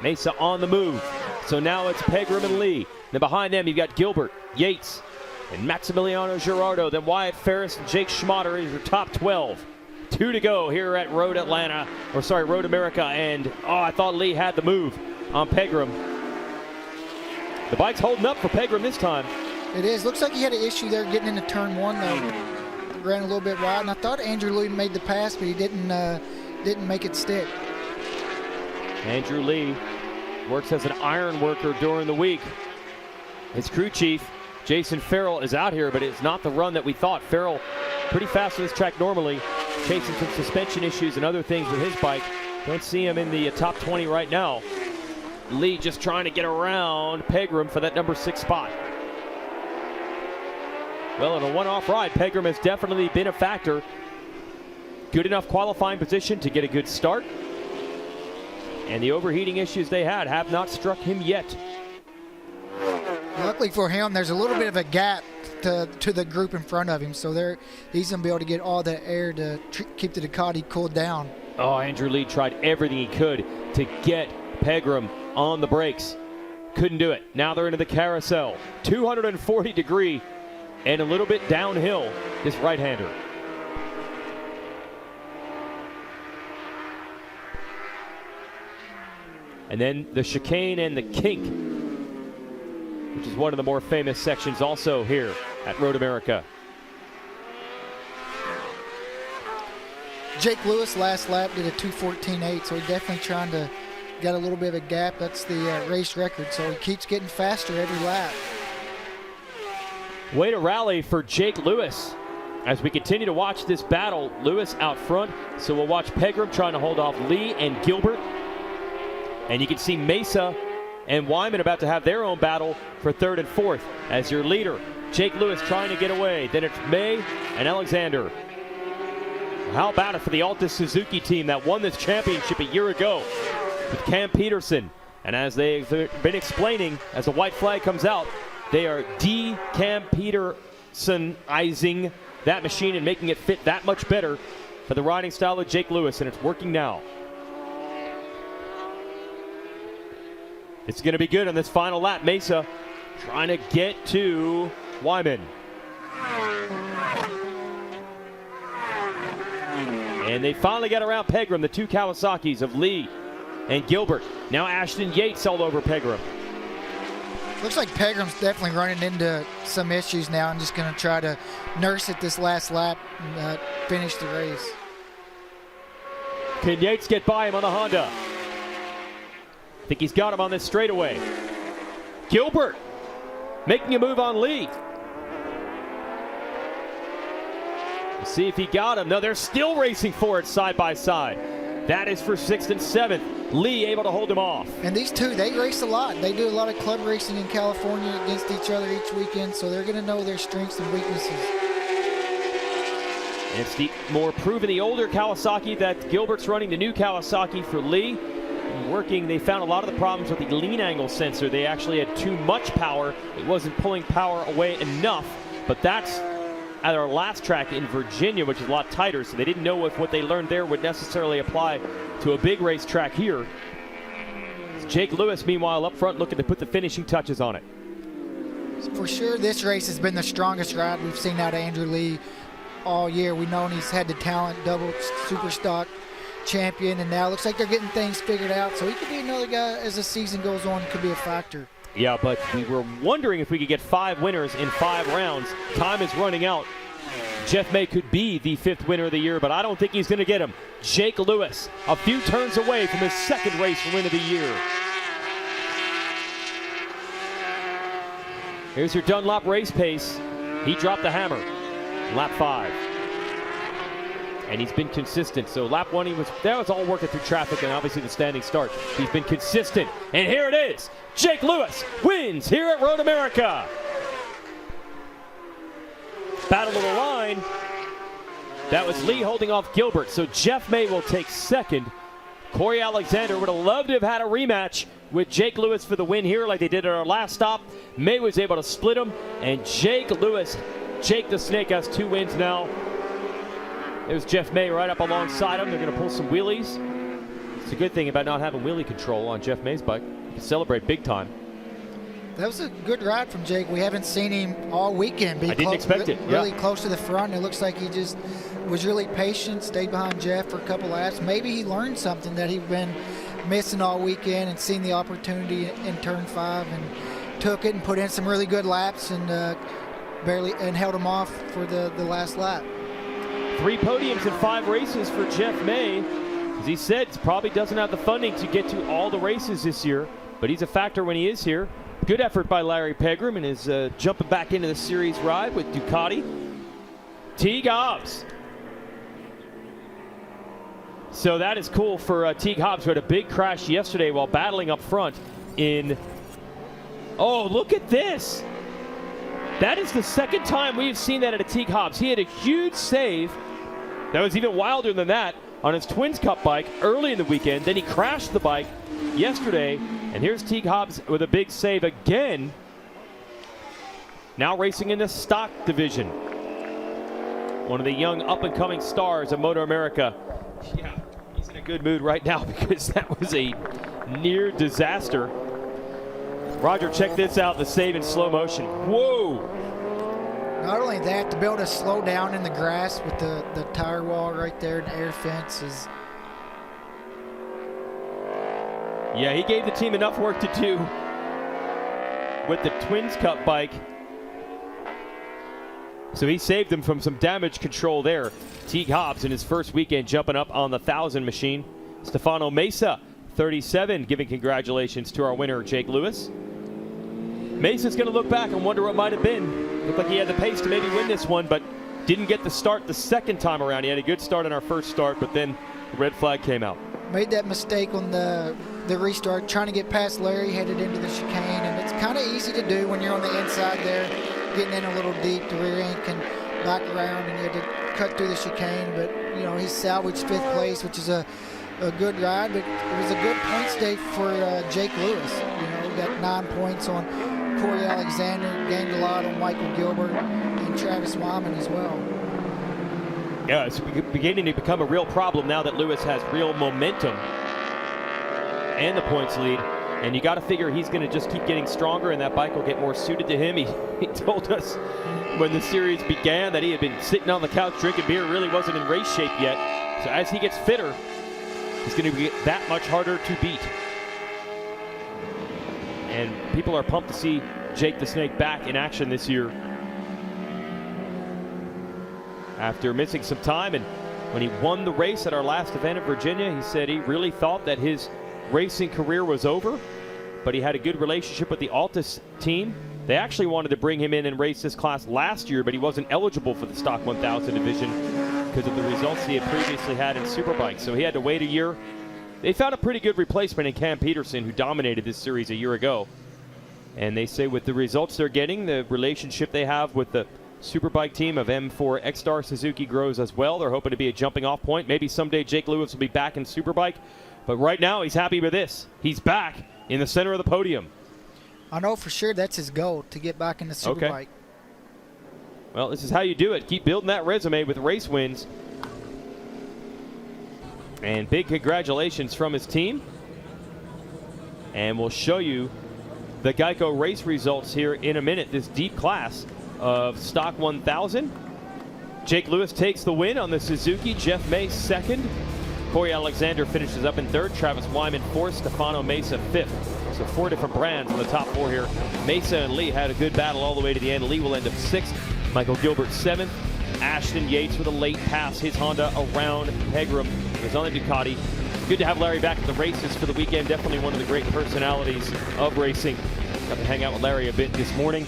Mesa on the move. So now it's Pegram and Lee. Then behind them, you've got Gilbert, Yates, and Maximiliano Girardo. Then Wyatt Ferris and Jake Schmatter is your top 12. 2 to go here at Road America, and I thought Lee had the move on Pegram. The bike's holding up for Pegram this time.
It is. Looks like he had an issue there getting into turn 1, though. Ran a little bit wide, and I thought Andrew Lee made the pass, but he didn't make it stick.
Andrew Lee works as an iron worker during the week. His crew chief, Jason Farrell, is out here, but it's not the run that we thought. Farrell, pretty fast on this track normally, chasing some suspension issues and other things with his bike. Don't see him in the top 20 right now. Lee just trying to get around Pegram for that number 6 spot. Well, in a one-off ride, Pegram has definitely been a factor. Good enough qualifying position to get a good start. And the overheating issues they had have not struck him yet.
Luckily for him, there's a little bit of a gap to the group in front of him, so he's going to be able to get all that air to keep the Ducati cooled down.
Oh, Andrew Lee tried everything he could to get Pegram on the brakes. Couldn't do it. Now they're into the carousel. 240 degree and a little bit downhill, this right-hander. And then the chicane and the kink, which is one of the more famous sections also here at Road America.
Jake Lewis last lap did a 2:14.8, so he's definitely trying to get a little bit of a gap. That's the race record, so he keeps getting faster every lap.
Way to rally for Jake Lewis. As we continue to watch this battle, Lewis out front, so we'll watch Pegram trying to hold off Lee and Gilbert. And you can see Mesa and Wyman about to have their own battle for third and fourth. As your leader, Jake Lewis trying to get away. Then it's May and Alexander. How about it for the Altus Suzuki team that won this championship a year ago with Cam Peterson? And as they've been explaining, as the white flag comes out, they are Cam Peterson-izing that machine and making it fit that much better for the riding style of Jake Lewis, and it's working now. It's going to be good on this final lap. Mesa trying to get to Wyman. And they finally got around Pegram, the two Kawasaki's of Lee and Gilbert. Now Ashton Yates all over Pegram.
Looks like Pegram's definitely running into some issues now and just going to try to nurse it this last lap and finish the race.
Can Yates get by him on the Honda? I think he's got him on this straightaway. Gilbert making a move on Lee. We'll see if he got him. No, they're still racing for it side by side. That is for 6th and 7th. Lee able to hold him off.
And these two, they race a lot. They do a lot of club racing in California against each other each weekend, so they're going to know their strengths and weaknesses.
And it's the more proven, the older Kawasaki that Gilbert's running, the new Kawasaki for Lee. Working, they found a lot of the problems with the lean angle sensor. They actually had too much power. It wasn't pulling power away enough, but that's at our last track in Virginia, which is a lot tighter, so they didn't know if what they learned there would necessarily apply to a big race track here. Jake Lewis, meanwhile, up front looking to put the finishing touches on it.
For sure, this race has been the strongest ride we've seen out of Andrew Lee all year. We've known he's had the talent, double super stock champion, and now it looks like they're getting things figured out, so he could be another guy as the season goes on, could be a factor.
Yeah, but we were wondering if we could get 5 winners in 5 rounds. Time is running out. Jeff May could be the 5th winner of the year, but I don't think he's going to get him. Jake Lewis, a few turns away from his 2nd race win of the year. Here's your Dunlop race pace. He dropped the hammer. Lap 5. And he's been consistent. So lap 1, that was all working through traffic and obviously the standing start. He's been consistent. And here it is. Jake Lewis wins here at Road America. Battle of the line. That was Lee holding off Gilbert. So Jeff May will take 2nd. Corey Alexander would have loved to have had a rematch with Jake Lewis for the win here like they did at our last stop. May was able to split him. And Jake Lewis, Jake the Snake, has 2 wins now. There's Jeff May right up alongside him. They're going to pull some wheelies. It's a good thing about not having wheelie control on Jeff May's bike. You can celebrate big time.
That was a good ride from Jake. We haven't seen him all weekend be
I didn't expect it.
Really close to the front. It looks like he just was really patient, stayed behind Jeff for a couple laps. Maybe he learned something that he'd been missing all weekend and seen the opportunity in turn 5 and took it and put in some really good laps and held him off for the last lap.
3 podiums in 5 races for Jeff May. As he said, he probably doesn't have the funding to get to all the races this year, but he's a factor when he is here. Good effort by Larry Pegram and is jumping back into the series ride with Ducati. Teague Hobbs. So that is cool for Teague Hobbs, who had a big crash yesterday while battling up front in... Oh, look at this. That is the 2nd time we've seen that at a Teague Hobbs. He had a huge save that was even wilder than that on his Twins Cup bike early in the weekend. Then he crashed the bike yesterday, and here's Teague Hobbs with a big save again. Now racing in the stock division. One of the young up-and-coming stars of MotoAmerica. Yeah, he's in a good mood right now because that was a near disaster. Roger, check this out, the save in slow motion. Whoa!
Not only that, to be able to slow down in the grass with the tire wall right there and the air fence is...
Yeah, he gave the team enough work to do with the Twins Cup bike. So he saved them from some damage control there. Teague Hobbs in his first weekend jumping up on the 1,000 machine. Stefano Mesa, 37, giving congratulations to our winner, Jake Lewis. Mesa's going to look back and wonder what might have been. Looked like he had the pace to maybe win this one, but didn't get the start the second time around. He had a good start on our first start, but then the red flag came out.
Made that mistake on the restart, trying to get past Larry, headed into the chicane, and it's kind of easy to do when you're on the inside there, getting in a little deep. The rear end can back around, and you had to cut through the chicane. But you know, he salvaged 5th place, which is a good ride. But it was a good points day for Jake Lewis. You know, he got 9 points on Corey Alexander, gained a lot on Michael Gilbert and Travis Wyman as well.
Yeah, it's beginning to become a real problem now that Lewis has real momentum and the points lead. And you got to figure he's going to just keep getting stronger, and that bike will get more suited to him. He told us when the series began that he had been sitting on the couch drinking beer, really wasn't in race shape yet. So as he gets fitter, he's going to be that much harder to beat. And people are pumped to see Jake the Snake back in action this year after missing some time. And when he won the race at our last event in Virginia, he said he really thought that his racing career was over, but he had a good relationship with the Altus team. They actually wanted to bring him in and race this class last year, but he wasn't eligible for the Stock 1000 division because of the results he had previously had in Superbike. So he had to wait a year. They found a pretty good replacement in Cam Peterson, who dominated this series a year ago. And they say with the results they're getting, the relationship they have with the Superbike team of M4 X-Star Suzuki grows as well. They're hoping to be a jumping off point. Maybe someday Jake Lewis will be back in Superbike. But right now he's happy with this. He's back in the center of the podium.
I know for sure that's his goal, to get back in the Superbike.
Okay. Well, this is how you do it. Keep building that resume with race wins. And big congratulations from his team. And we'll show you the Geico race results here in a minute. This deep class of Stock 1000. Jake Lewis takes the win on the Suzuki. Jeff May second. Corey Alexander finishes up in third. Travis Wyman fourth. Stefano Mesa fifth. So 4 different brands in the top 4 here. Mesa and Lee had a good battle all the way to the end. Lee will end up 6th. Michael Gilbert 7th. Ashton Yates with a late pass. His Honda around Pegram. He was on the Ducati. Good to have Larry back at the races for the weekend. Definitely one of the great personalities of racing. Got to hang out with Larry a bit this morning.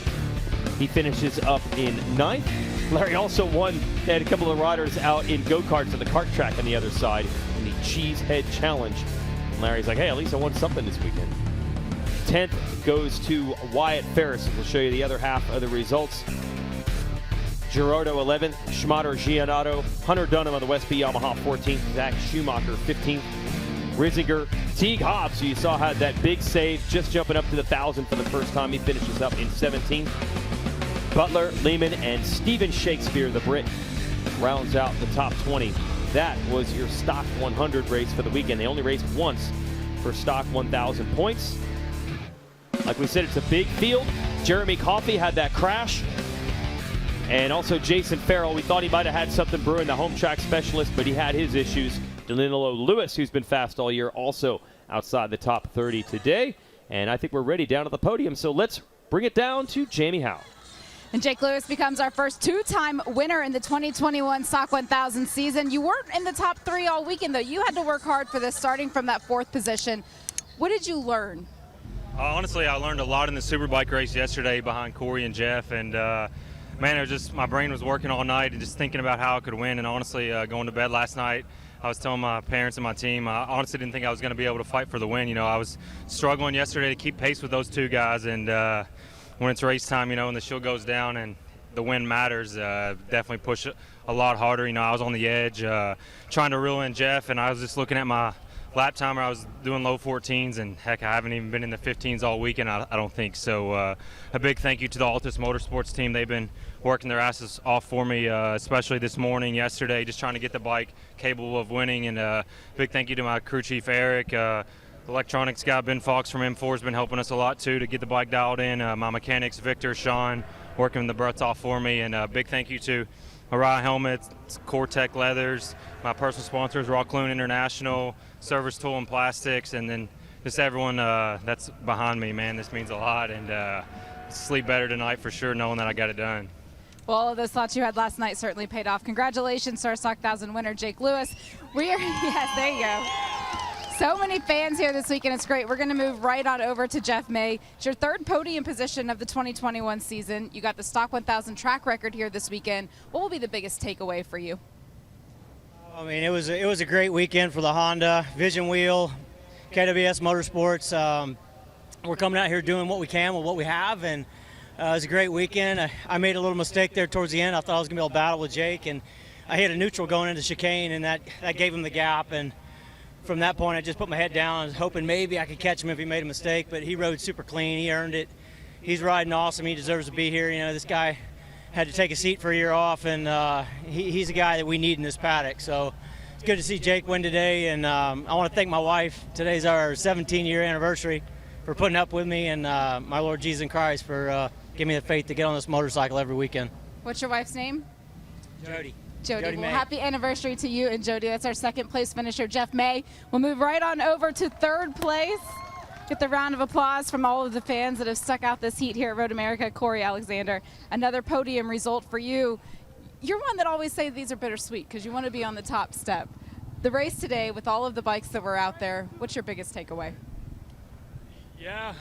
He finishes up in 9th. Larry also won. They had a couple of riders out in go-karts at the kart track on the other side in the Cheesehead Challenge. And Larry's like, hey, at least I won something this weekend. 10th goes to Wyatt Ferris. We'll show you the other half of the results. Gerardo 11th, Schmatter Giannato, Hunter Dunham on the West B Yamaha 14th, Zach Schumacher 15th, Rizinger, Teague Hobbs, who you saw had that big save, just jumping up to the 1,000 for the first time. He finishes up in 17th. Butler, Lehman, and Stephen Shakespeare, the Brit, rounds out the top 20. That was your Stock 100 race for the weekend. They only raced once for Stock 1,000 points. Like we said, it's a big field. Jeremy Coffey had that crash. And also Jason Farrell, we thought he might have had something brewing, the home track specialist, but he had his issues. Danilo Lewis, who's been fast all year, also outside the top 30 today. And I think we're ready down at the podium, so let's bring it down to Jamie Howe.
And Jake Lewis becomes our first 2-time winner in the 2021 Stock 1000 season. You weren't in the top 3 all weekend, though. You had to work hard for this, starting from that 4th position. What did you learn?
Honestly, I learned a lot in the Superbike race yesterday behind Corey and Jeff, and man, it was just, my brain was working all night and just thinking about how I could win. And honestly, going to bed last night, I was telling my parents and my team, I honestly didn't think I was going to be able to fight for the win. You know, I was struggling yesterday to keep pace with those 2 guys, and when it's race time, you know, and the shield goes down and the win matters, definitely push it a lot harder. You know, I was on the edge trying to reel in Jeff, and I was just looking at my lap timer. I was doing low 14s, and heck, I haven't even been in the 15s all weekend, I don't think. So a big thank you to the Altus Motorsports team. They've been working their asses off for me, especially this morning, yesterday, just trying to get the bike capable of winning. And big thank you to my crew chief, Eric, The electronics guy, Ben Fox from M4, has been helping us a lot too to get the bike dialed in. My mechanics, Victor, Sean, working the butts off for me. And a big thank you to Mariah Helmets, Core-Tech Leathers, my personal sponsors, Rock Loon International, Service Tool and Plastics, and then just everyone that's behind me, man. This means a lot, and sleep better tonight for sure, knowing that I got it done.
Well, all of those thoughts you had last night certainly paid off. Congratulations to our Stock 1000 winner, Jake Lewis. Yes, there you go. So many fans here this weekend. It's great. We're going to move right on over to Jeff May. It's your third podium position of the 2021 season. You got the Stock 1000 track record here this weekend. What will be the biggest takeaway for you?
I mean, it was a great weekend for the Honda Vision Wheel, KWS Motorsports. We're coming out here doing what we can with what we have, and it was a great weekend. I made a little mistake there towards the end. I thought I was going to be able to battle with Jake, and I hit a neutral going into chicane, and that gave him the gap. And from that point, I just put my head down. I was hoping maybe I could catch him if he made a mistake, but he rode super clean. He earned it. He's riding awesome. He deserves to be here. You know, this guy had to take a seat for a year off, and he's a guy that we need in this paddock. So it's good to see Jake win today, and I want to thank my wife. Today's our 17-year anniversary for putting up with me, and my Lord Jesus Christ for giving me the faith to get on this motorcycle every weekend.
What's your wife's name?
Jody.
Jody. Well, happy anniversary to you and Jody. That's our second place finisher, Jeff May. We'll move right on over to third place. Get the round of applause from all of the fans that have stuck out this heat here at Road America. Corey Alexander, another podium result for you. You're one that always say these are bittersweet because you want to be on the top step. The race today, with all of the bikes that were out there, what's your biggest takeaway?
Yeah,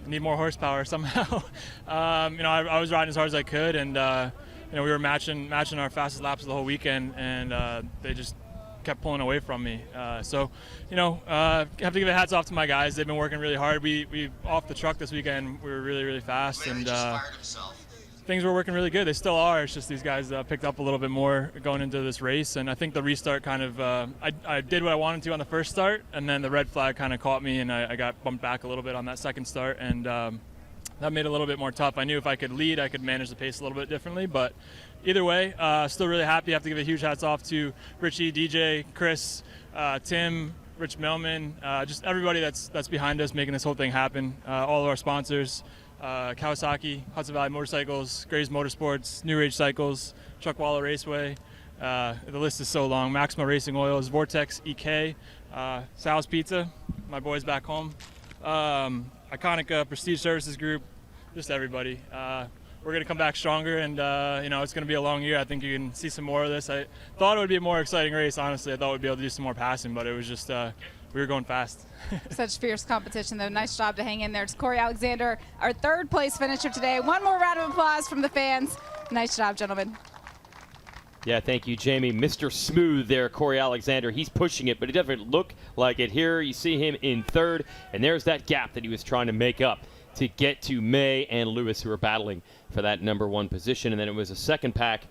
need more horsepower somehow. I was riding as hard as I could, and we were matching our fastest laps of the whole weekend, and they just kept pulling away from me. Have to give a hats off to my guys. They've been working really hard. We off the truck this weekend, we were really, really fast, and things were working really good. They still are. It's just these guys picked up a little bit more going into this race, and I think the restart kind of I did what I wanted to on the first start, and then the red flag kind of caught me, and I got bumped back a little bit on that second start, and that made it a little bit more tough. I knew if I could lead, I could manage the pace a little bit differently, but either way, still really happy. I have to give a huge hats off to Richie, DJ, Chris, Tim, Rich Melman, just everybody that's behind us making this whole thing happen. All of our sponsors, Kawasaki, Hudson Valley Motorcycles, Grays Motorsports, New Age Cycles, Chuckwalla Raceway. The list is so long. Maxima Racing Oils, Vortex EK, Sal's Pizza, my boys back home. Iconic Prestige Services Group, just everybody. We're going to come back stronger, and it's going to be a long year. I think you can see some more of this. I thought it would be a more exciting race, honestly. I thought we'd be able to do some more passing, but it was just we were going fast.
Such fierce competition, though. Nice job to hang in there. It's Corey Alexander, our third place finisher today. One more round of applause from the fans. Nice job, gentlemen.
Yeah, thank you, Jamie. Mr. Smooth there, Corey Alexander. He's pushing it, but it doesn't look like it here. You see him in third, and there's that gap that he was trying to make up to get to May and Lewis, who are battling for that number one position. And then it was a second pack: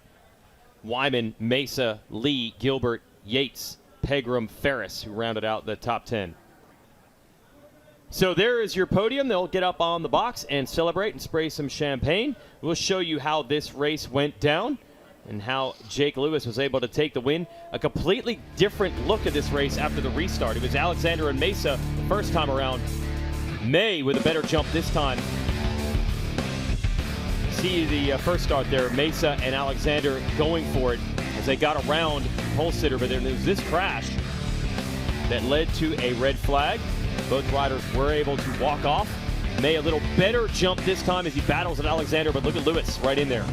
Wyman, Mesa, Lee, Gilbert, Yates, Pegram, Ferris, who rounded out the top 10. So there is your podium. They'll get up on the box and celebrate and spray some champagne. We'll show you how this race went down and how Jake Lewis was able to take the win. A completely different look at this race after the restart. It was Alexander and Mesa the first time around. May with a better jump this time. See the first start there, Mesa and Alexander going for it as they got around pole sitter, but then there was this crash that led to a red flag. Both riders were able to walk off. May a little better jump this time as he battles at Alexander, but look at Lewis right in there.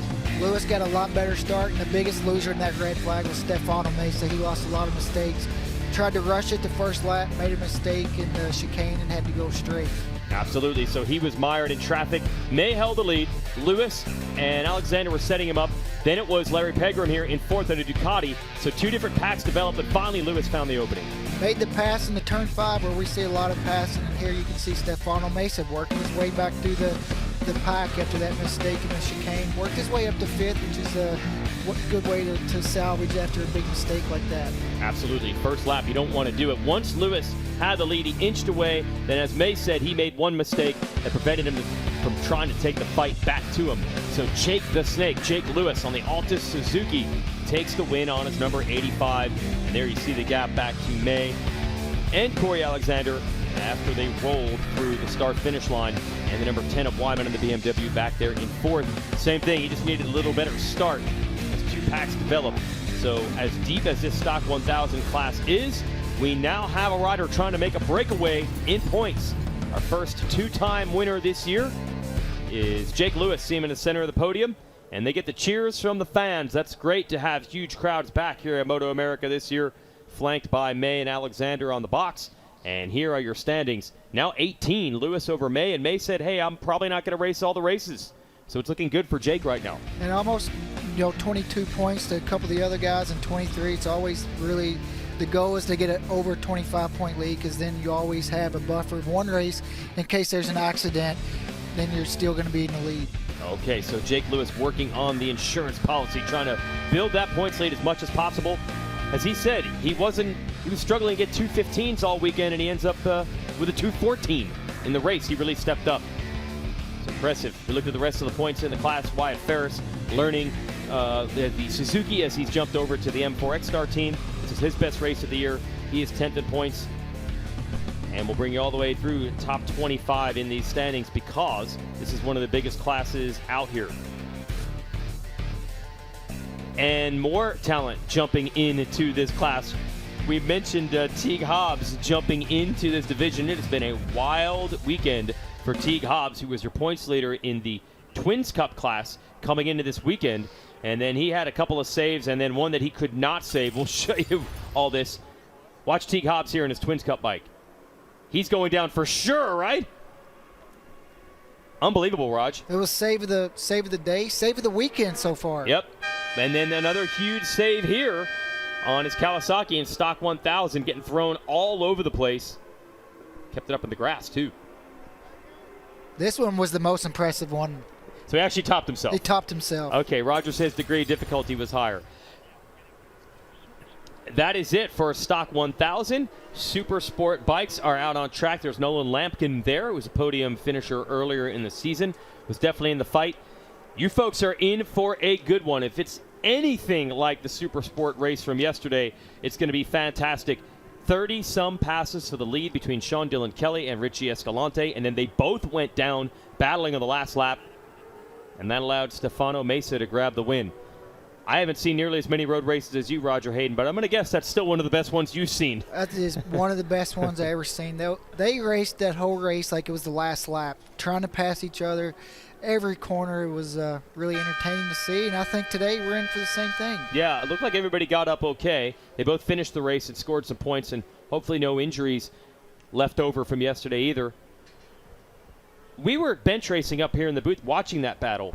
Lewis got a lot better start, and the biggest loser in that red flag was Stefano Mesa. He lost a lot of mistakes. Tried to rush it the first lap, made a mistake in the chicane, and had to go straight.
Absolutely. So he was mired in traffic. May held the lead. Lewis and Alexander were setting him up. Then it was Larry Pegram here in fourth on a Ducati. So two different packs developed, but finally Lewis found the opening.
Made the pass in the turn 5 where we see a lot of passing. And here you can see Stefano Mesa working his way back through the pack after that mistake in the chicane. Worked his way up to 5th, which is a good way to salvage after a big mistake like that.
Absolutely. First lap, you don't want to do it. Once Lewis had the lead, he inched away. Then, as May said, he made one mistake that prevented him from trying to take the fight back to him. So Jake the Snake, Jake Lewis on the Altus Suzuki, takes the win on his number 85. And there you see the gap back to May and Corey Alexander after they rolled through the start-finish line. And the number 10 of Wyman in the BMW back there in fourth. Same thing, he just needed a little better start as two packs developed. So as deep as this stock 1000 class is, we now have a rider trying to make a breakaway in points. Our first two-time winner this year is Jake Lewis. See him in the center of the podium, and they get the cheers from the fans. That's great to have huge crowds back here at MotoAmerica this year, flanked by May and Alexander on the box. And here are your standings. Now 18, Lewis over May, and May said, hey, I'm probably not going to race all the races. So it's looking good for Jake right now.
And almost 22 points to a couple of the other guys and 23. It's always really the goal is to get an over 25-point lead, because then you always have a buffer of one race in case there's an accident. Then you're still going to be in the lead.
Okay, so Jake Lewis working on the insurance policy, trying to build that points lead as much as possible. As he said, he was struggling to get 215s all weekend, and he ends up with a 214 in the race. He really stepped up. It's impressive. We look at the rest of the points in the class. Wyatt Ferris learning the Suzuki as he's jumped over to the M4 X-Star team. This is his best race of the year. He is 10th in points. And we'll bring you all the way through top 25 in these standings, because this is one of the biggest classes out here. And more talent jumping into this class. We mentioned Teague Hobbs jumping into this division. It has been a wild weekend for Teague Hobbs, who was your points leader in the Twins Cup class coming into this weekend. And then he had a couple of saves, and then one that he could not save. We'll show you all this. Watch Teague Hobbs here in his Twins Cup bike. He's going down for sure, right? Unbelievable, Raj.
It was save of the day, save of the weekend so far.
Yep. And then another huge save here on his Kawasaki in stock 1000, getting thrown all over the place. Kept it up in the grass, too.
This one was the most impressive one.
So he actually topped himself.
He topped himself.
Okay, Roger says degree of difficulty was higher. That is it for stock 1000. Super Sport bikes are out on track. There's Nolan Lampkin there. It was a podium finisher earlier in the season. Was definitely in the fight. You folks are in for a good one. If it's anything like the Super Sport race from yesterday, it's going to be fantastic. 30-some passes to the lead between Sean Dillon Kelly and Richie Escalante, and then they both went down battling on the last lap, and that allowed Stefano Mesa to grab the win. I haven't seen nearly as many road races as you, Roger Hayden, but I'm going to guess that's still one of the best ones you've seen.
That is one of the best ones I've ever seen. They raced that whole race like it was the last lap, trying to pass each other. Every corner was really entertaining to see, and I think today we're in for the same thing.
Yeah, it looked like everybody got up okay. They both finished the race and scored some points, and hopefully no injuries left over from yesterday either. We were bench racing up here in the booth watching that battle.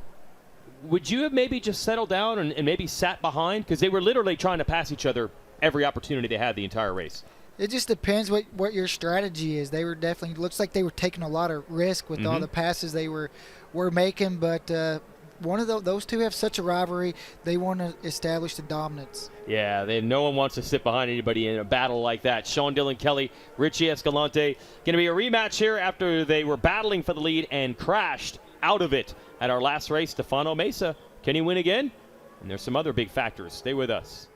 Would you have maybe just settled down and maybe sat behind? Because they were literally trying to pass each other every opportunity they had the entire race.
It just depends what your strategy is. They were definitely, looks like they were taking a lot of risk with all the passes they were making, but one of those two have such a rivalry. They want to establish the dominance.
Yeah, no one wants to sit behind anybody in a battle like that. Sean Dillon Kelly, Richie Escalante. Going to be a rematch here after they were battling for the lead and crashed out of it at our last race. Stefano Mesa, can he win again? And there's some other big factors. Stay with us.